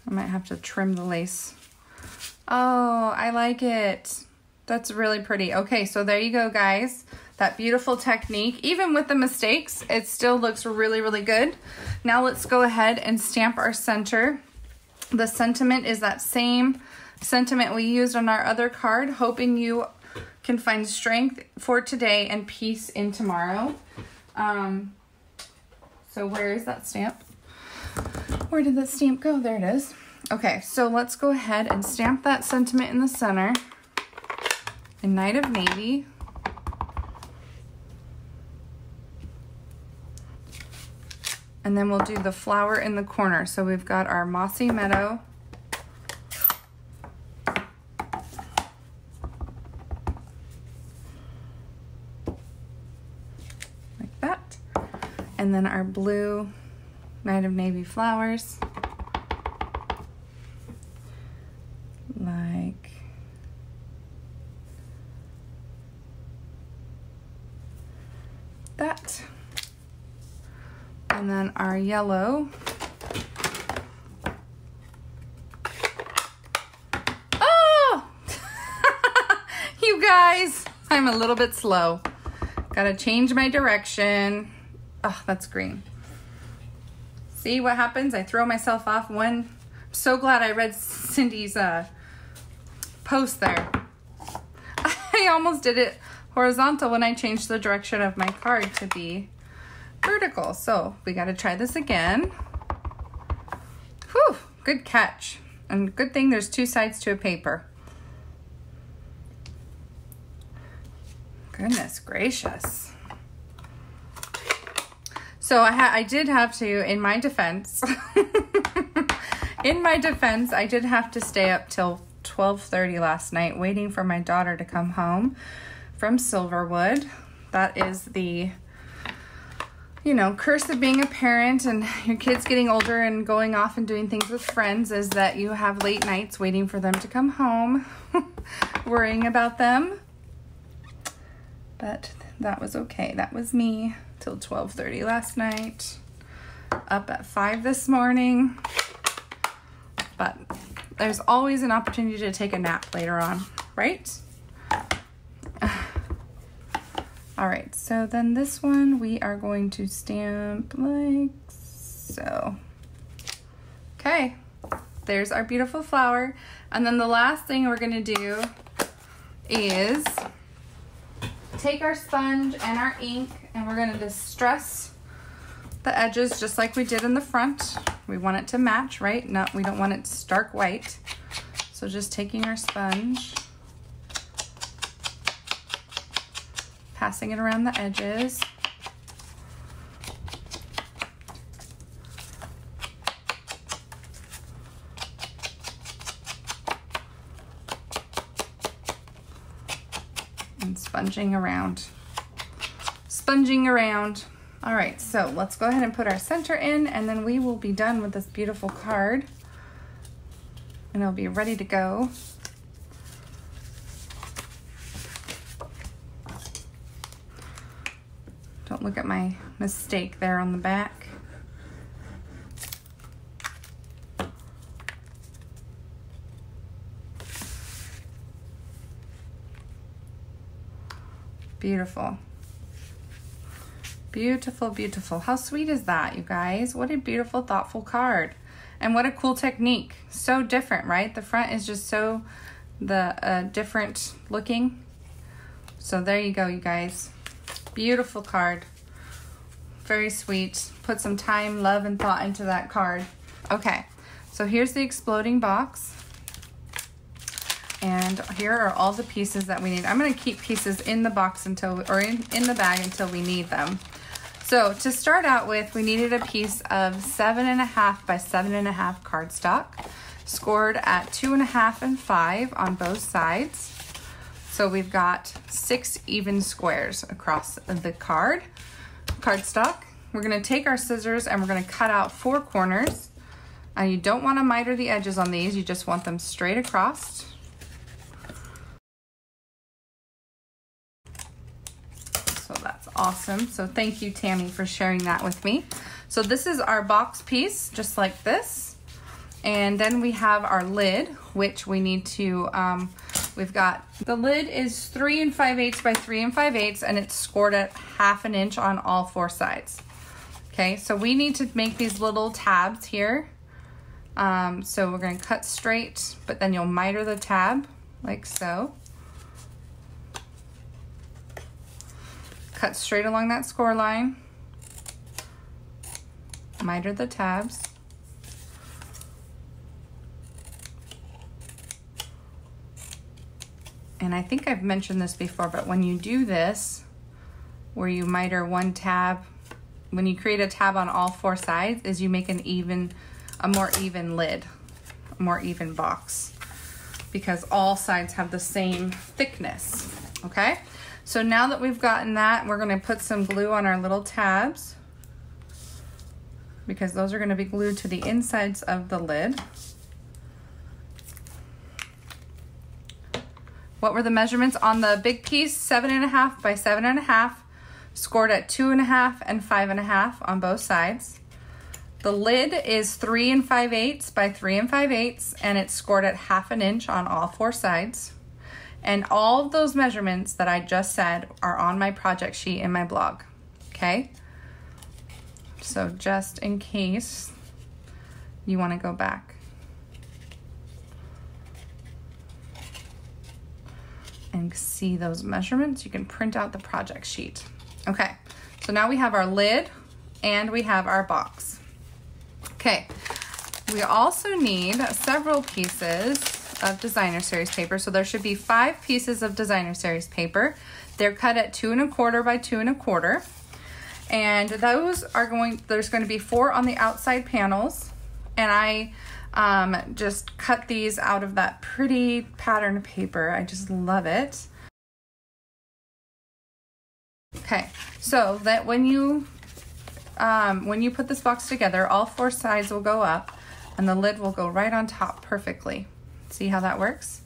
I might have to trim the lace. Oh, I like it. That's really pretty. Okay, so there you go, guys. That beautiful technique. Even with the mistakes, it still looks really, really good. Now let's go ahead and stamp our center. The sentiment is that same sentiment we used on our other card, hoping you can find strength for today and peace in tomorrow. So where is that stamp? Where did that stamp go? There it is. Okay, so let's go ahead and stamp that sentiment in the center. A Night of Navy. And then we'll do the flower in the corner. So we've got our mossy meadow. Like that. And then our blue Night of Navy flowers. Like that. And then our yellow. Oh! You guys, I'm a little bit slow. Gotta change my direction. Oh, that's green. See what happens? I throw myself off one. I'm so glad I read Cindy's post there. I almost did it horizontal when I changed the direction of my card to be vertical. So we got to try this again. Whew, good catch. And good thing there's two sides to a paper. Goodness gracious. So I did have to, in my defense, I did have to stay up till 12:30 last night waiting for my daughter to come home from Silverwood. That is the, you know, curse of being a parent and your kids getting older and going off and doing things with friends, is that you have late nights waiting for them to come home, worrying about them. But that was okay. That was me till 12:30 last night. Up at 5 this morning. But there's always an opportunity to take a nap later on, right? All right, so then this one we are going to stamp like so. Okay, there's our beautiful flower. And then the last thing we're gonna do is take our sponge and our ink and we're gonna distress the edges just like we did in the front. We want it to match, right? No, we don't want it stark white. So just taking our sponge, passing it around the edges. And sponging around. Sponging around. All right, so let's go ahead and put our center in and then we will be done with this beautiful card. And it'll be ready to go. Don't look at my mistake there on the back. Beautiful. Beautiful, beautiful. How sweet is that, you guys? What a beautiful, thoughtful card. And what a cool technique. So different, right? The front is just so different looking. So there you go, you guys. Beautiful card. Very sweet. Put some time, love, and thought into that card. Okay, so here's the exploding box. And here are all the pieces that we need. I'm gonna keep pieces in the box until, or in the bag until we need them. So to start out with, we needed a piece of 7.5 by 7.5 cardstock, scored at 2.5 and 5 on both sides. So we've got 6 even squares across the cardstock. We're gonna take our scissors and we're gonna cut out 4 corners. And you don't wanna miter the edges on these, you just want them straight across. So that's awesome. So thank you, Tammy, for sharing that with me. So this is our box piece, just like this. And then we have our lid, which we need to, we've got, the lid is 3 5/8 by 3 5/8, and it's scored at 1/2 inch on all 4 sides. Okay, so we need to make these little tabs here. So we're gonna cut straight, but then you'll miter the tab, like so. Cut straight along that score line. Miter the tabs. And I think I've mentioned this before, but when you do this, where you miter one tab, when you create a tab on all 4 sides, is you make a more even lid, a more even box, because all sides have the same thickness, okay? So now that we've gotten that, we're gonna put some glue on our little tabs, because those are gonna be glued to the insides of the lid. What were the measurements on the big piece? 7.5 by 7.5. scored at 2.5 and 5.5 on both sides. The lid is 3 5/8 by 3 5/8, and it's scored at 1/2 inch on all 4 sides. And all of those measurements that I just said are on my project sheet in my blog, okay? So just in case you want to go back and see those measurements, you can print out the project sheet. Okay, so now we have our lid and we have our box. Okay, we also need several pieces of designer series paper. So there should be 5 pieces of designer series paper. They're cut at 2 1/4 by 2 1/4. And those are there's going to be 4 on the outside panels. And I just cut these out of that pretty pattern paper. I just love it. Okay, so that when you put this box together, all 4 sides will go up and the lid will go right on top perfectly. See how that works?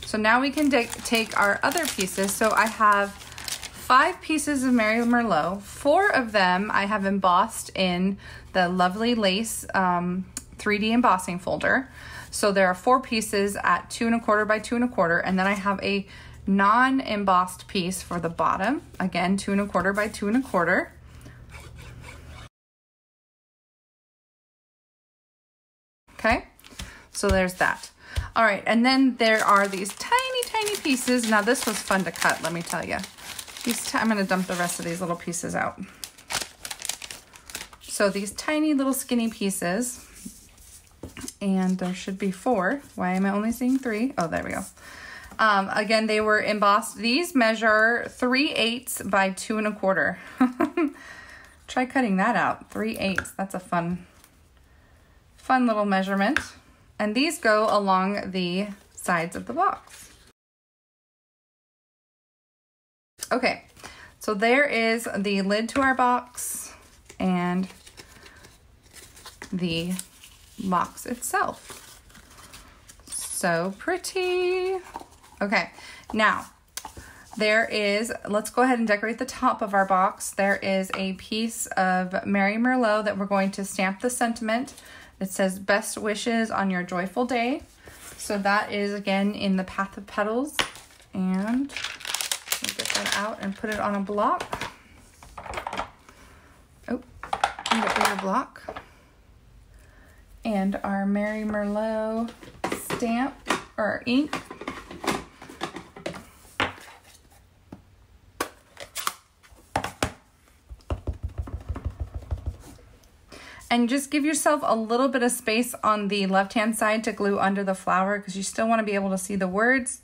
So now we can take our other pieces. So I have 5 pieces of Mary Merlot. 4 of them I have embossed in the Lovely Lace 3D embossing folder. So there are 4 pieces at 2 1/4 by 2 1/4, and then I have a non-embossed piece for the bottom. Again, 2 1/4 by 2 1/4. Okay, so there's that. All right, and then there are these tiny pieces. Now this was fun to cut, let me tell you. I'm gonna dump the rest of these little pieces out. So these tiny little skinny pieces, and there should be 4. Why am I only seeing 3? Oh, there we go. Again, they were embossed. These measure 3/8 by 2 1/4. Try cutting that out, 3/8. That's a fun little measurement. And these go along the sides of the box. Okay, so there is the lid to our box and the box itself. So pretty. Okay, now let's go ahead and decorate the top of our box. There is a piece of Mary Merlot that we're going to stamp the sentiment. It says, "Best wishes on your joyful day." So that is, again, in the Path of Petals. And we'll get that out and put it on a block. Oh, need a bigger block. And our Mary Merlot stamp, or ink. And just give yourself a little bit of space on the left-hand side to glue under the flower, because you still want to be able to see the words,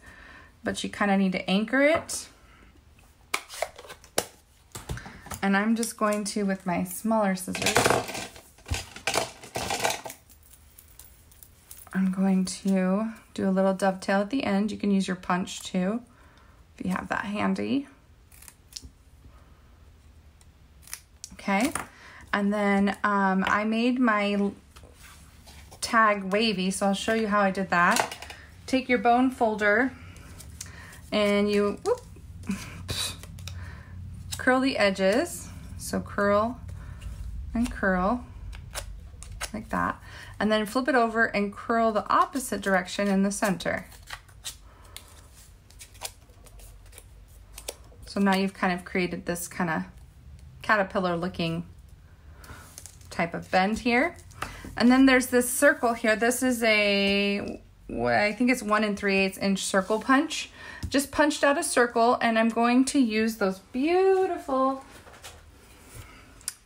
but you kind of need to anchor it. And I'm just going to, with my smaller scissors, I'm going to do a little dovetail at the end. You can use your punch too, if you have that handy. Okay. And then I made my tag wavy, so I'll show you how I did that. Take your bone folder and you curl the edges. So curl and curl like that. And then flip it over and curl the opposite direction in the center. So now you've kind of created this kind of caterpillar looking type of bend here. And then there's this circle here. This is I think it's 1 3/8 inch circle punch. Just punched out a circle, and I'm going to use those beautiful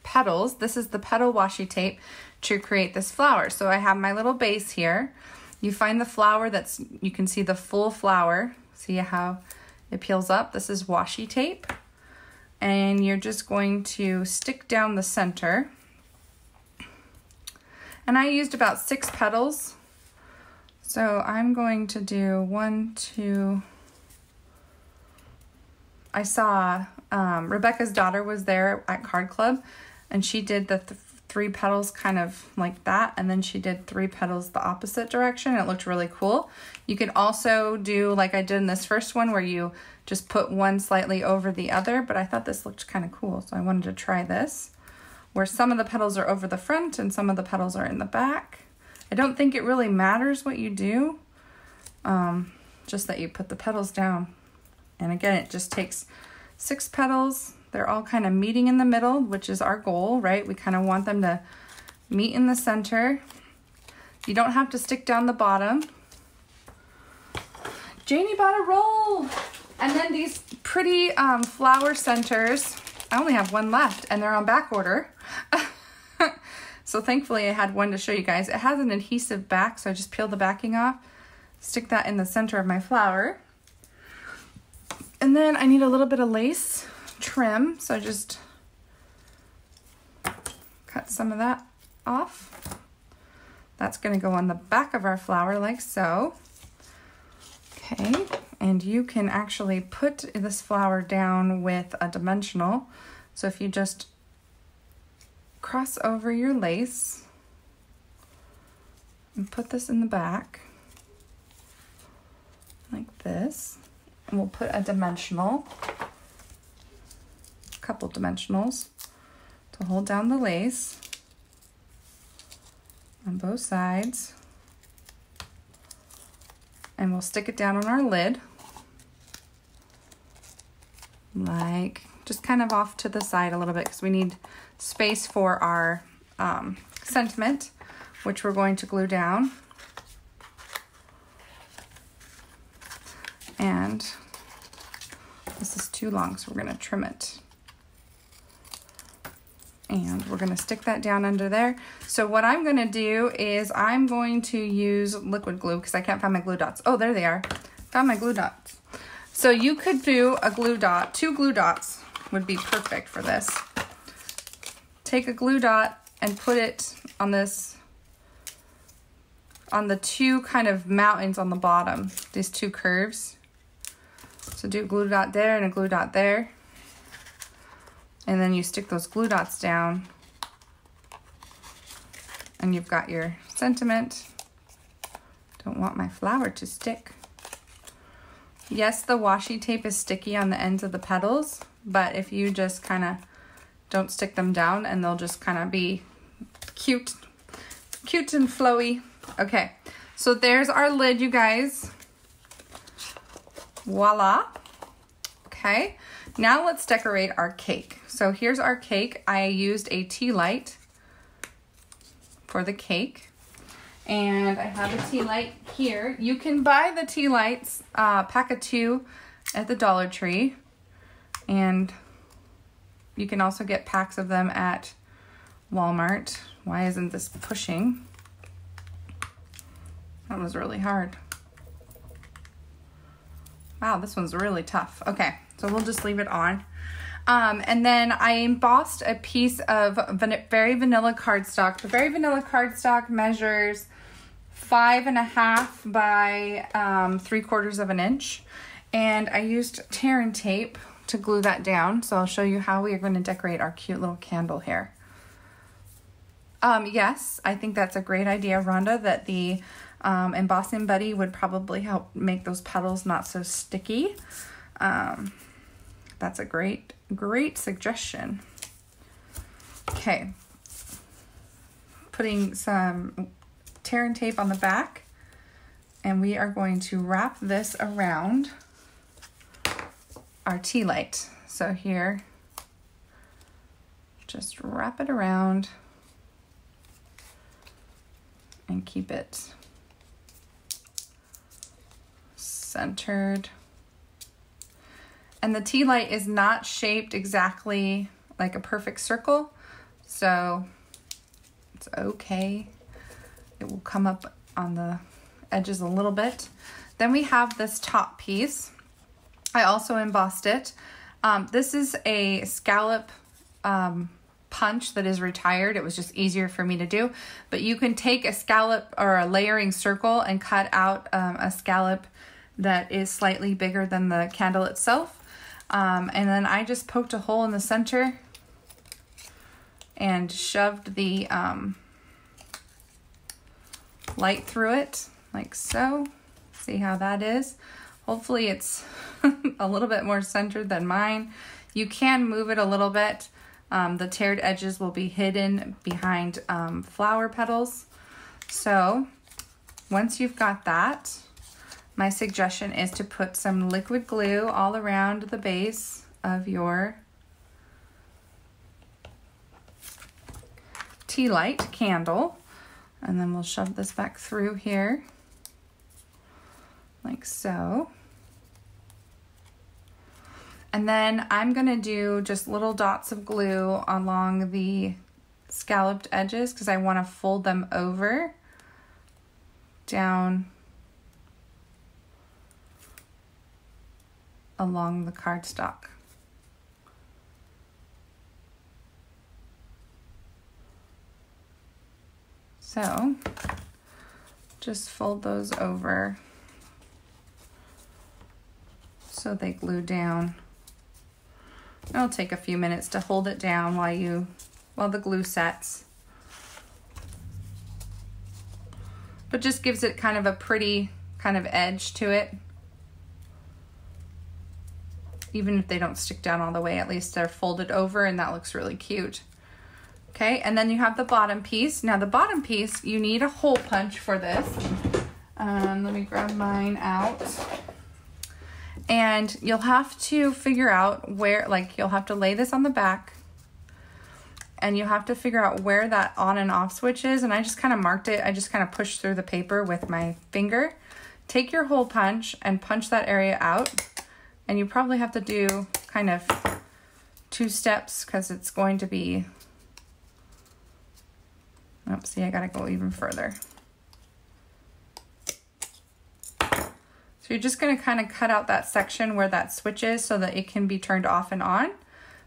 petals. This is the petal washi tape to create this flower. So I have my little base here. You find the flower you can see the full flower. See how it peels up? This is washi tape. And you're just going to stick down the center. And I used about 6 petals. So I'm going to do 1, 2. I saw Rebecca's daughter was there at Card Club, and she did the 3 petals kind of like that, and then she did 3 petals the opposite direction. It looked really cool. You could also do like I did in this first one where you just put one slightly over the other, but I thought this looked kind of cool, so I wanted to try this, where some of the petals are over the front and some of the petals are in the back. I don't think it really matters what you do, just that you put the petals down. And again, it just takes 6 petals. They're all kind of meeting in the middle, which is our goal, right? We kind of want them to meet in the center. You don't have to stick down the bottom. Janie bought a roll. And then these pretty flower centers. I only have one left and they're on back order. So thankfully I had one to show you guys. It has an adhesive back, so I just peel the backing off, stick that in the center of my flower. And then I need a little bit of lace trim, so just cut some of that off. That's going to go on the back of our flower like so. Okay, and you can actually put this flower down with a dimensional. So if you just cross over your lace and put this in the back like this, and we'll put a dimensional, a couple dimensionals to hold down the lace on both sides, and we'll stick it down on our lid, like just kind of off to the side a little bit because we need space for our sentiment, which we're going to glue down. And this is too long, so we're going to trim it. And we're going to stick that down under there. So what I'm going to do is I'm going to use liquid glue because I can't find my glue dots. Oh, there they are. Found my glue dots. So you could do a glue dot. 2 glue dots would be perfect for this. Take a glue dot and put it on this, on the 2 kind of mountains on the bottom, these 2 curves. So do a glue dot there and a glue dot there. And then you stick those glue dots down and you've got your sentiment. Don't want my flower to stick. Yes, the washi tape is sticky on the ends of the petals, but if you just kind of don't stick them down and they'll just kind of be cute and flowy. Okay, so there's our lid, you guys. Voila. Okay, now let's decorate our cake. So here's our cake. I used a tea light for the cake. And I have a tea light here. You can buy the tea lights, pack of 2 at the Dollar Tree. And you can also get packs of them at Walmart. Why isn't this pushing? That was really hard. Wow, this one's really tough. Okay, so we'll just leave it on. And then I embossed a piece of Very Vanilla cardstock. The Very Vanilla cardstock measures 5.5 by 3/4 of an inch. And I used tear and tape to glue that down. So I'll show you how we are going to decorate our cute little candle here. Yes, I think that's a great idea, Rhonda, that the embossing buddy would probably help make those petals not so sticky. That's a great suggestion. Okay, putting some tear and tape on the back, and we are going to wrap this around our tea light. So here, just wrap it around and keep it centered. And the tea light is not shaped exactly like a perfect circle, so it's okay. It will come up on the edges a little bit. Then we have this top piece. I also embossed it. This is a scallop punch that is retired. It was just easier for me to do. But you can take a scallop or a layering circle and cut out a scallop that is slightly bigger than the candle itself. And then I just poked a hole in the center and shoved the light through it like so. See how that is? Hopefully it's a little bit more centered than mine. You can move it a little bit. The teared edges will be hidden behind flower petals. So once you've got that, my suggestion is to put some liquid glue all around the base of your tea light candle. And then we'll shove this back through here like so. And then I'm gonna do just little dots of glue along the scalloped edges because I want to fold them over down along the cardstock. So just fold those over so they glue down. It'll take a few minutes to hold it down while the glue sets. But just gives it kind of a pretty kind of edge to it. Even if they don't stick down all the way, at least they're folded over and that looks really cute. Okay, and then you have the bottom piece. Now the bottom piece, you need a hole punch for this. Let me grab mine out. And you'll have to figure out where, like you'll have to lay this on the back and you have to figure out where that on and off switch is. And I just kind of marked it. I just kind of pushed through the paper with my finger. Take your hole punch and punch that area out. And you probably have to do kind of 2 steps because it's going to be, oops, see, I gotta go even further. So you're just gonna kind of cut out that section where that switch is so that it can be turned off and on,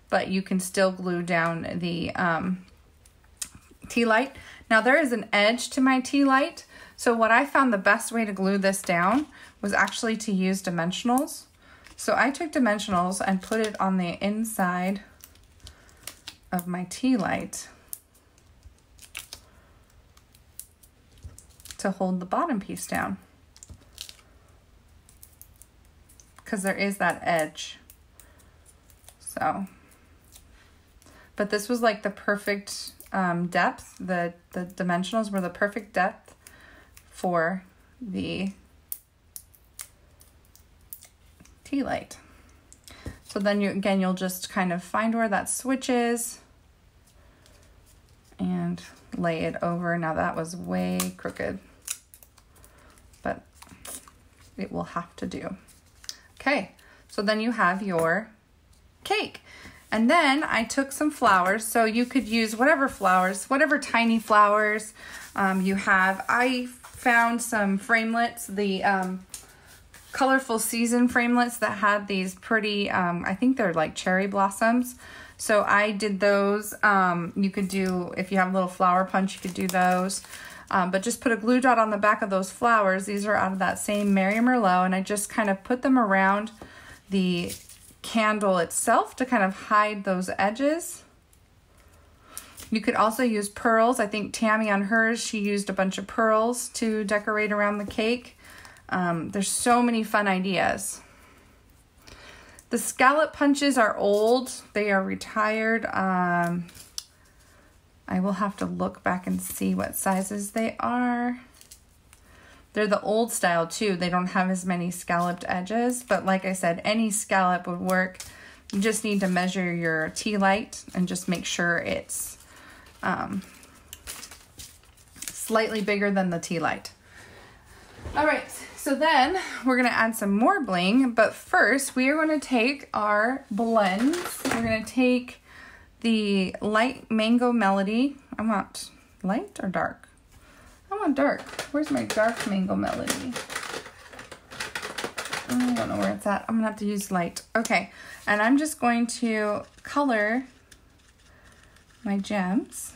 but you can still glue down the tea light. Now there is an edge to my tea light. So what I found the best way to glue this down was actually to use dimensionals. So I took dimensionals and put it on the inside of my tea light to hold the bottom piece down. Because there is that edge. So, but this was like the perfect depth. The dimensionals were the perfect depth for the tea light. So then you'll just kind of find where that switch is and lay it over. Now that was way crooked, but it will have to do. Okay, so then you have your cake. And then I took some flowers, so you could use whatever flowers, whatever tiny flowers you have. I found some framelits, the colorful season framelits that had these pretty, I think they're like cherry blossoms. So I did those. You could do, if you have a little flower punch, you could do those. But just put a glue dot on the back of those flowers. These are out of that same Mary Merlot, and I just kind of put them around the candle itself to kind of hide those edges. You could also use pearls. I think Tammy on hers, she used a bunch of pearls to decorate around the cake. There's so many fun ideas. The scallop punches are old. They are retired. I will have to look back and see what sizes they are. They're the old style too. They don't have as many scalloped edges, but like I said, any scallop would work. You just need to measure your tea light and just make sure it's slightly bigger than the tea light. All right, so then we're gonna add some more bling, but first we are gonna take our blends. We're gonna take the light mango melody. I want light or dark? I want dark. Where's my dark mango melody? I don't know where it's at. I'm gonna have to use light. Okay, and I'm just going to color my gems.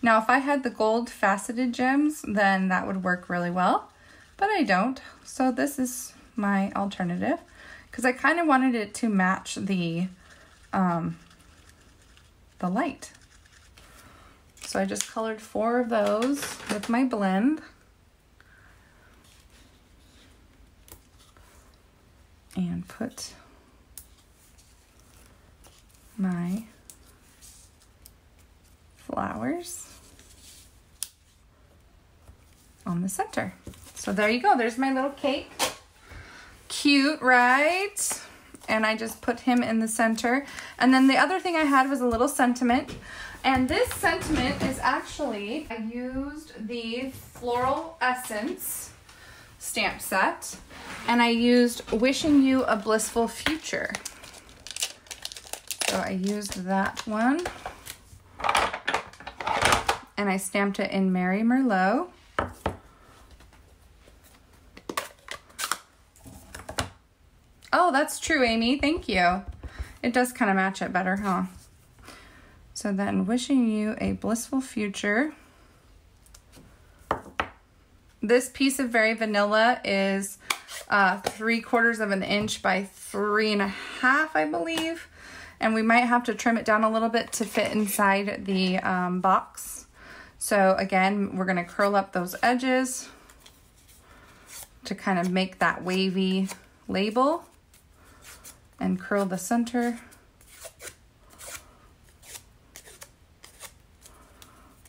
Now, if I had the gold faceted gems, then that would work really well, but I don't. So this is my alternative because I kind of wanted it to match the light. So I just colored 4 of those with my blend. And put my flowers on the center. So there you go. There's my little cake. Cute, right? And I just put him in the center. And then the other thing I had was a little sentiment. And this sentiment is actually, I used the Floral Essence stamp set. And I used Wishing You a Blissful Future. So I used that one. And I stamped it in Mary Merlot. Oh, that's true, Amy. Thank you. It does kind of match it better, huh? So then, Wishing You a Blissful Future. This piece of Very Vanilla is 3/4 of an inch by 3.5, I believe. And we might have to trim it down a little bit to fit inside the box. So again, we're gonna curl up those edges to kind of make that wavy label and curl the center.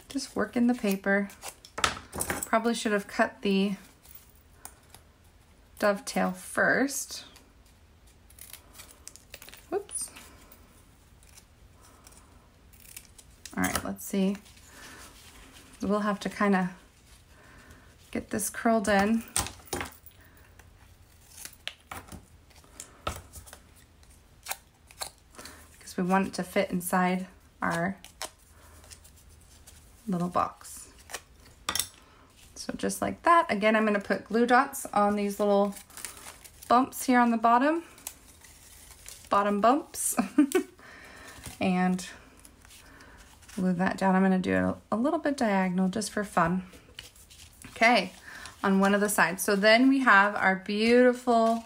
Just work in the paper. Probably should have cut the dovetail first. Whoops. All right, let's see. We'll have to kind of get this curled in. Because we want it to fit inside our little box. So just like that. Again, I'm going to put glue dots on these little bumps here on the bottom bumps. And glue that down. I'm going to do it a little bit diagonal just for fun. Okay, on one of the sides. So then we have our beautiful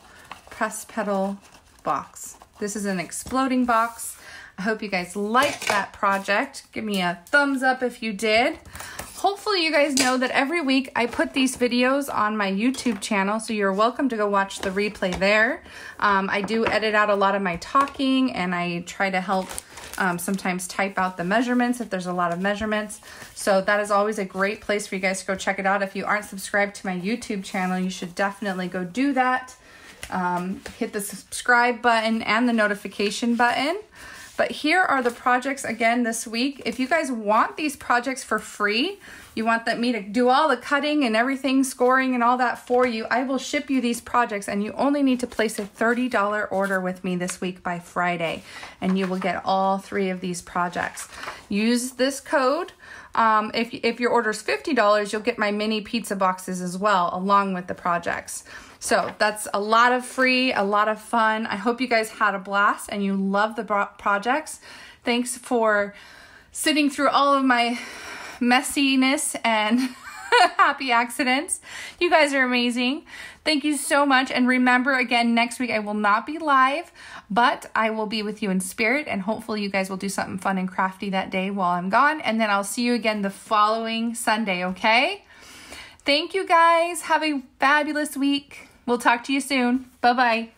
pressed petal box. This is an exploding box. I hope you guys liked that project. Give me a thumbs up if you did. Hopefully you guys know that every week I put these videos on my YouTube channel, so you're welcome to go watch the replay there. I do edit out a lot of my talking, and I try to help sometimes type out the measurements if there's a lot of measurements. So that is always a great place for you guys to go check it out. If you aren't subscribed to my YouTube channel, you should definitely go do that. Hit the subscribe button and the notification button. But here are the projects again this week. If you guys want these projects for free, you want me to do all the cutting and everything, scoring and all that for you, I will ship you these projects, and you only need to place a $30 order with me this week by Friday, and you will get all 3 of these projects. Use this code. If your order is $50, you'll get my mini pizza boxes as well, along with the projects. So that's a lot of free, a lot of fun. I hope you guys had a blast and you love the projects. Thanks for sitting through all of my messiness and happy accidents. You guys are amazing. Thank you so much. And remember, again, next week I will not be live, but I will be with you in spirit, and hopefully you guys will do something fun and crafty that day while I'm gone. And then I'll see you again the following Sunday, okay? Thank you guys. Have a fabulous week. We'll talk to you soon. Bye-bye.